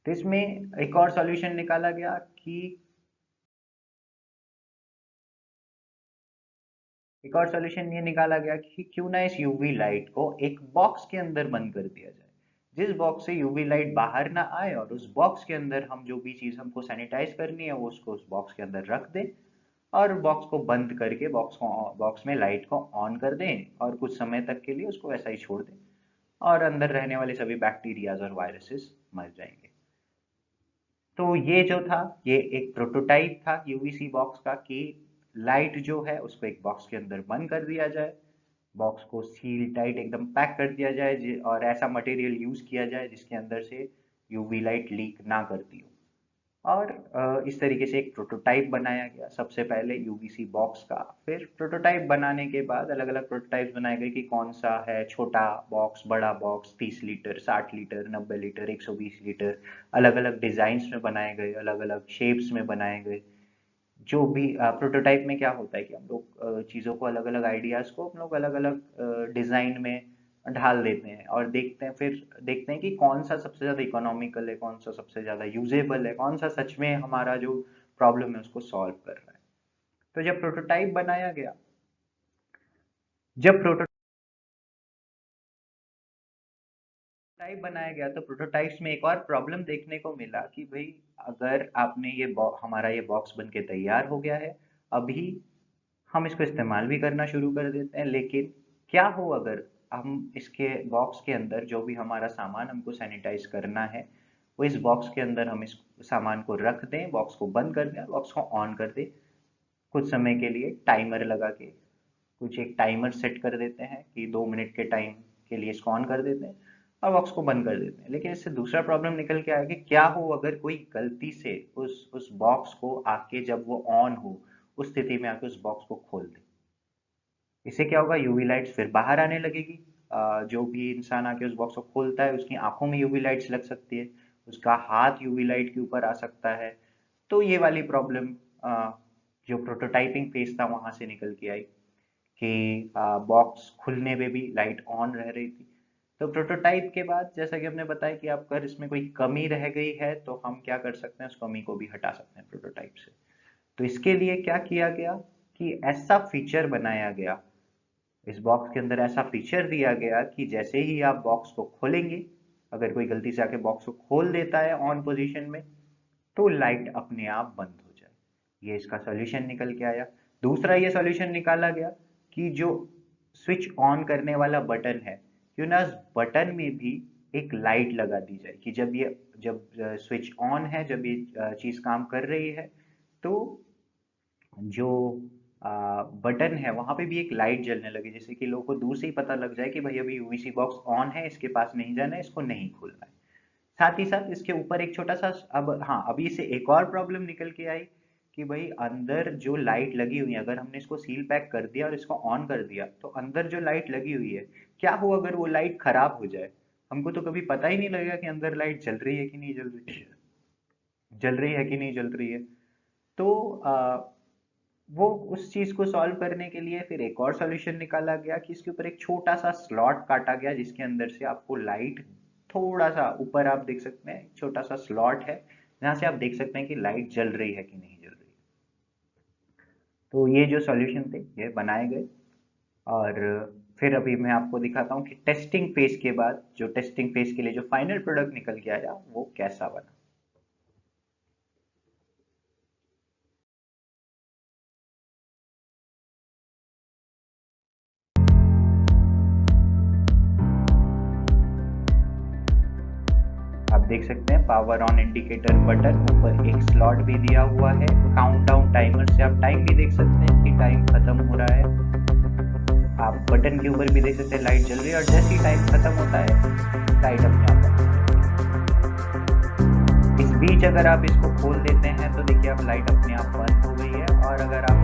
तो इसमें एक और सॉल्यूशन निकाला गया कि एक और सॉल्यूशन ये निकाला गया कि क्यों ना इस यूवी लाइट को एक बॉक्स के अंदर बंद कर दिया जाए, जिस बॉक्स से यूवी लाइट बाहर ना आए, और उस बॉक्स के अंदर हम जो भी चीज़ हमको सैनिटाइज करनी है वो उसको उस बॉक्स के अंदर रख दें, और बॉक्स को बंद करके बॉक्स में लाइट को ऑन कर दें और कुछ समय तक के लिए उसको ऐसा ही छोड़ दें, और अंदर रहने वाले सभी बैक्टीरियाज और वायरसेस मर जाएंगे। तो ये जो था ये एक प्रोटोटाइप था यूवीसी बॉक्स का कि लाइट जो है उसको एक बॉक्स के अंदर बंद कर दिया जाए, बॉक्स को सील टाइट एकदम पैक कर दिया जाए और ऐसा मटेरियल यूज किया जाए जिसके अंदर से यूवी लाइट लीक ना करती हो। और इस तरीके से एक प्रोटोटाइप बनाया गया सबसे पहले यूवीसी बॉक्स का। फिर प्रोटोटाइप बनाने के बाद अलग अलग प्रोटोटाइप्स बनाए गए कि कौन सा है छोटा बॉक्स, बड़ा box, 30 litre, 60 litre, 90 litre, 120 litre, अलग अलग डिजाइन्स में बनाए गए, अलग अलग शेप्स में बनाए गए। जो भी प्रोटोटाइप में क्या होता है कि हम लोग चीज़ों को अलग अलग आइडियाज़ को हम लोग अलग अलग डिज़ाइन में ढाल देते हैं और देखते हैं, फिर देखते हैं कि कौन सा सबसे ज़्यादा इकोनॉमिकल है, कौन सा सबसे ज़्यादा यूजेबल है, कौन सा सच में हमारा जो प्रॉब्लम है उसको सॉल्व कर रहा है। तो जब प्रोटोटाइप बनाया गया, जब प्रोटोटाइप बनाया गया तो प्रोटोटाइप्स में एक और प्रॉब्लम देखने को मिला कि भाई अगर आपने हमारा ये बॉक्स बन के तैयार हो गया है, अभी हम इसको इस्तेमाल भी करना शुरू कर देते हैं, लेकिन क्या हो अगर हम इसके बॉक्स के अंदर जो भी हमारा सामान हमको सैनिटाइज करना है वो इस बॉक्स के अंदर हम इस सामान को रख दें, बॉक्स को बंद कर दें, बॉक्स को ऑन कर दें कुछ समय के लिए टाइमर लगा के। कुछ एक टाइमर सेट कर देते हैं कि 2 मिनट के टाइम के लिए इसको ऑन कर देते हैं और बॉक्स को बंद कर देते हैं। लेकिन इससे दूसरा प्रॉब्लम निकल के आया कि क्या हो अगर कोई गलती से उस बॉक्स को आके जब वो ऑन हो उस स्थिति में आके उस बॉक्स को खोल दे। इससे क्या होगा, यूवी लाइट्स फिर बाहर आने लगेगी। जो भी इंसान आके उस बॉक्स को खोलता है उसकी आंखों में यूवी लाइट्स लग सकती है, उसका हाथ यूवी लाइट के ऊपर आ सकता है। तो ये वाली प्रॉब्लम जो प्रोटोटाइपिंग फेज था वहां से निकल के आई कि बॉक्स खुलने में भी लाइट ऑन रह रही थी। तो प्रोटोटाइप के बाद जैसा कि हमने बताया कि आप अगर इसमें कोई कमी रह गई है तो हम क्या कर सकते हैं, उस कमी को भी हटा सकते हैं प्रोटोटाइप से। तो इसके लिए क्या किया गया कि ऐसा फीचर बनाया गया, इस बॉक्स के अंदर ऐसा फीचर दिया गया कि जैसे ही आप बॉक्स को खोलेंगे, अगर कोई गलती से आके बॉक्स को खोल देता है ऑन पोजीशन में, तो लाइट अपने आप बंद हो जाए। ये इसका सॉल्यूशन निकल के आया। दूसरा ये सॉल्यूशन निकाला गया कि जो स्विच ऑन करने वाला बटन है, क्यों ना उस बटन में भी एक लाइट लगा दी जाए कि जब स्विच ऑन है, जब ये चीज काम कर रही है, तो जो बटन है वहां पे भी एक लाइट जलने लगे, जैसे कि लोगों को दूर से ही पता लग जाए कि भाई अभी यूवीसी बॉक्स ऑन है, इसके पास नहीं जाना है, इसको नहीं खोलना है। साथ ही साथ इसके ऊपर एक छोटा सा, अब हाँ अभी इससे एक और प्रॉब्लम निकल के आई कि भाई अंदर जो लाइट लगी हुई है, अगर हमने इसको सील पैक कर दिया और इसको ऑन कर दिया तो अंदर जो लाइट लगी हुई है, क्या हो अगर वो लाइट खराब हो जाए, हमको तो कभी पता ही नहीं लगेगा कि अंदर लाइट जल रही है कि नहीं जल रही है, जल रही है कि नहीं जल रही है। तो वो उस चीज को सॉल्व करने के लिए फिर एक और सॉल्यूशन निकाला गया कि इसके ऊपर एक छोटा सा स्लॉट काटा गया जिसके अंदर से आपको लाइट थोड़ा सा ऊपर आप देख सकते हैं, छोटा सा स्लॉट है जहां से आप देख सकते हैं कि लाइट जल रही है कि नहीं जल रही है। तो ये जो सॉल्यूशन थे ये बनाए गए। और फिर अभी मैं आपको दिखाता हूँ कि टेस्टिंग फेज के बाद, जो टेस्टिंग फेज के लिए जो फाइनल प्रोडक्ट निकल के आया वो कैसा बना। आप देख सकते हैं पावर ऑन इंडिकेटर बटन, ऊपर एक स्लॉट भी दिया हुआ है, काउंटडाउन टाइमर से आप टाइम भी देख सकते हैं कि टाइम खत्म हो रहा है। आप बटन के ऊपर भी देख सकते हैं लाइट जल रही है, और जैसे ही टाइम खत्म होता है लाइट अपने आप बंद हो जाती है। इस बीच अगर आप इसको खोल देते हैं तो देखिए अब लाइट अपने आप बंद हो गई है। और अगर आप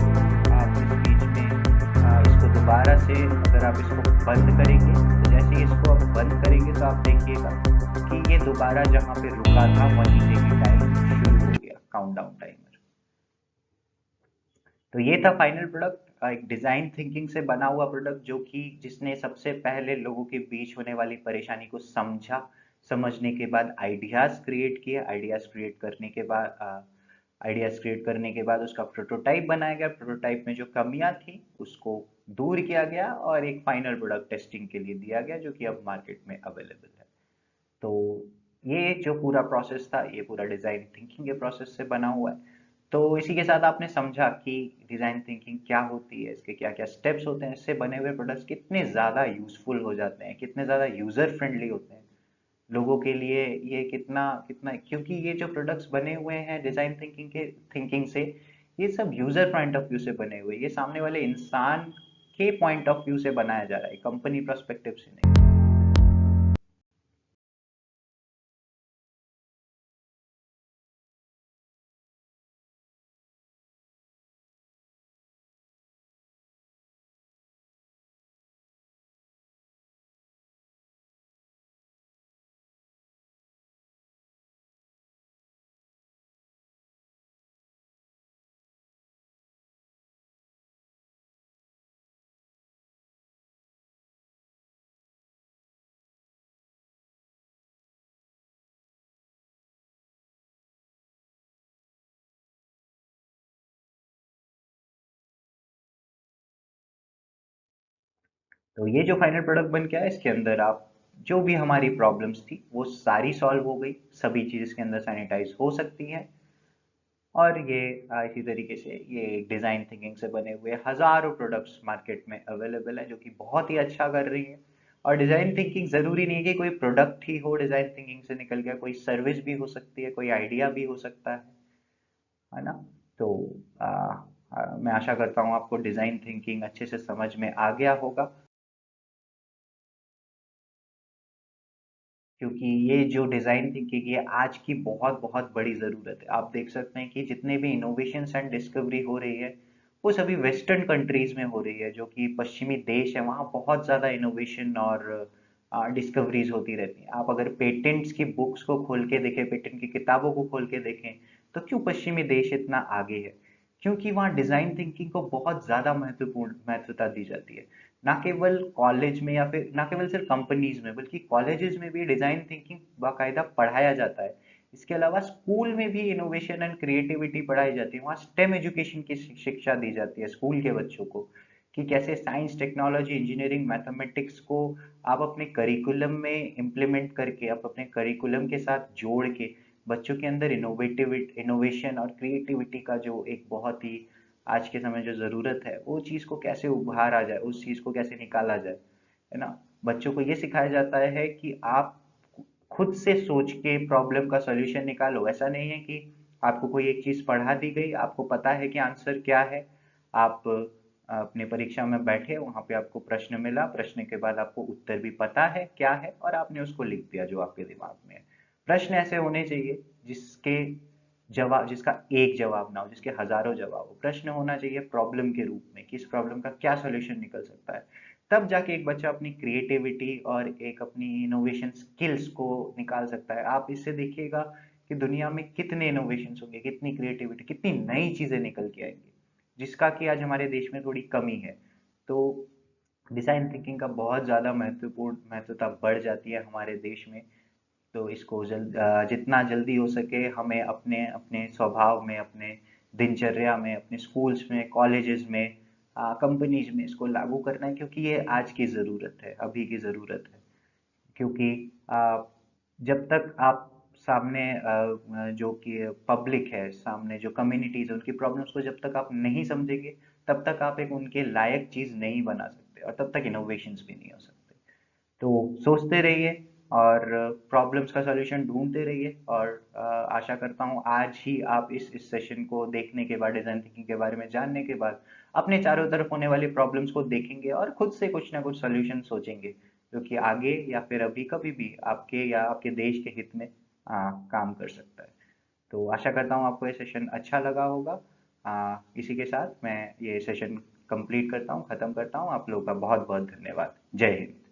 इस बीच में इसको दोबारा से अगर आप इसको बंद करेंगे तो जैसे ही इसको आप बंद करेंगे तो आप देखिएगा कि ये दोबारा जहाँ पे रुका था वहीं से ही टाइम शुरू हो गया, काउंटडाउन टाइमर। तो ये था फाइनल प्रोडक्ट, एक डिजाइन थिंकिंग से बना हुआ प्रोडक्ट जो कि जिसने सबसे पहले लोगों के बीच होने वाली परेशानी को समझा, समझने के बाद आइडियाज क्रिएट किए, आइडियाज क्रिएट करने के बाद उसका प्रोटोटाइप बनाया गया, प्रोटोटाइप में जो कमियां थी उसको दूर किया गया और एक फाइनल प्रोडक्ट टेस्टिंग के लिए दिया गया जो कि अब मार्केट में अवेलेबल है। तो ये जो पूरा प्रोसेस था ये पूरा डिजाइन थिंकिंग के प्रोसेस से बना हुआ है। तो इसी के साथ आपने समझा कि डिजाइन थिंकिंग क्या होती है, इसके क्या क्या स्टेप्स होते हैं, इससे बने हुए प्रोडक्ट्स कितने ज़्यादा यूजफुल हो जाते हैं, कितने ज़्यादा यूज़र फ्रेंडली होते हैं लोगों के लिए। ये कितना कितना क्योंकि ये जो प्रोडक्ट्स बने हुए हैं डिजाइन थिंकिंग से, ये सब यूज़र पॉइंट ऑफ व्यू से बने हुए, ये सामने वाले इंसान के पॉइंट ऑफ व्यू से बनाया जा रहा है, कंपनी पर्सपेक्टिव से नहीं। तो ये जो फाइनल प्रोडक्ट बन के आया इसके अंदर आप जो भी हमारी प्रॉब्लम्स थी वो सारी सॉल्व हो गई, सभी चीज इसके अंदर सैनिटाइज हो सकती है। और ये इसी तरीके से ये डिजाइन थिंकिंग से बने हुए हजारों प्रोडक्ट्स मार्केट में अवेलेबल है जो कि बहुत ही अच्छा कर रही है। और डिजाइन थिंकिंग जरूरी नहीं है कि कोई प्रोडक्ट ही हो डिजाइन थिंकिंग से निकल गया, कोई सर्विस भी हो सकती है, कोई आइडिया भी हो सकता है ना। तो मैं आशा करता हूँ आपको डिजाइन थिंकिंग अच्छे से समझ में आ गया होगा, क्योंकि ये जो डिज़ाइन थिंकिंग है आज की बहुत बहुत बड़ी ज़रूरत है। आप देख सकते हैं कि जितने भी इनोवेशंस एंड डिस्कवरी हो रही है वो सभी वेस्टर्न कंट्रीज में हो रही है, जो कि पश्चिमी देश है, वहाँ बहुत ज़्यादा इनोवेशन और डिस्कवरीज होती रहती हैं। आप अगर पेटेंट्स की बुक्स को खोल के देखें, पेटेंट की किताबों को खोल के देखें, तो क्यों पश्चिमी देश इतना आगे है? क्योंकि वहाँ डिज़ाइन थिंकिंग को बहुत ज़्यादा महत्वता दी जाती है। ना केवल कॉलेज में या फिर ना केवल सिर्फ कंपनीज में, बल्कि कॉलेजेस में भी डिजाइन थिंकिंग बाकायदा पढ़ाया जाता है। इसके अलावा स्कूल में भी इनोवेशन एंड क्रिएटिविटी पढ़ाई जाती है, वहाँ स्टेम एजुकेशन की शिक्षा दी जाती है स्कूल के बच्चों को, कि कैसे साइंस टेक्नोलॉजी इंजीनियरिंग मैथमेटिक्स को आप अपने करिकुलम में इम्प्लीमेंट करके, आप अपने करिकुलम के साथ जोड़ के बच्चों के अंदर इनोवेशन और क्रिएटिविटी का जो एक बहुत ही आज के समय जो ज़रूरत है वो चीज़ को कैसे उभार आ जाए, उस चीज़ को कैसे निकाला जाए, है ना। बच्चों को ये सिखाया जाता है कि आप खुद से सोच के प्रॉब्लम का सॉल्यूशन निकालो। ऐसा नहीं है कि आपको कोई एक चीज़ पढ़ा दी गई, आपको पता है कि आंसर क्या है, आप अपने परीक्षा में बैठे, वहाँ पे आपको प्रश्न मिला, प्रश्न के बाद आपको उत्तर भी पता है क्या है और आपने उसको लिख दिया जो आपके दिमाग में है। प्रश्न ऐसे होने चाहिए जिसके जवाब, जिसका एक जवाब ना हो, जिसके हजारों जवाब हो। प्रश्न होना चाहिए प्रॉब्लम के रूप में कि इस प्रॉब्लम का क्या सॉल्यूशन निकल सकता है। तब जाके एक बच्चा अपनी क्रिएटिविटी और एक अपनी इनोवेशन स्किल्स को निकाल सकता है। आप इससे देखिएगा कि दुनिया में कितने इनोवेशंस होंगे, कितनी क्रिएटिविटी, कितनी नई चीजें निकल के आएंगी, जिसका कि आज हमारे देश में थोड़ी कमी है। तो डिजाइन थिंकिंग का बहुत ज्यादा महत्वता बढ़ जाती है हमारे देश में। तो इसको जितना जल्दी हो सके हमें अपने अपने स्वभाव में, अपने दिनचर्या में, अपने स्कूल्स में, कॉलेजेस में, कंपनीज में इसको लागू करना है, क्योंकि ये आज की ज़रूरत है, अभी की ज़रूरत है। क्योंकि जब तक आप सामने जो कि पब्लिक है, सामने जो कम्युनिटीज है, उनकी प्रॉब्लम्स को जब तक आप नहीं समझेंगे तब तक आप एक उनके लायक चीज़ नहीं बना सकते और तब तक इनोवेशंस भी नहीं हो सकते। तो सोचते रहिए, और प्रॉब्लम्स का सॉल्यूशन ढूंढते रहिए। और आशा करता हूँ आज ही आप इस सेशन को देखने के बाद, डिज़ाइन थिंकिंग के बारे में जानने के बाद, अपने चारों तरफ होने वाली प्रॉब्लम्स को देखेंगे और खुद से कुछ ना कुछ सॉल्यूशन सोचेंगे, जो कि आगे या फिर अभी कभी भी आपके या आपके देश के हित में काम कर सकता है। तो आशा करता हूँ आपको ये सेशन अच्छा लगा होगा। इसी के साथ मैं ये सेशन कंप्लीट करता हूँ, ख़त्म करता हूँ। आप लोगों का बहुत बहुत धन्यवाद। जय हिंद।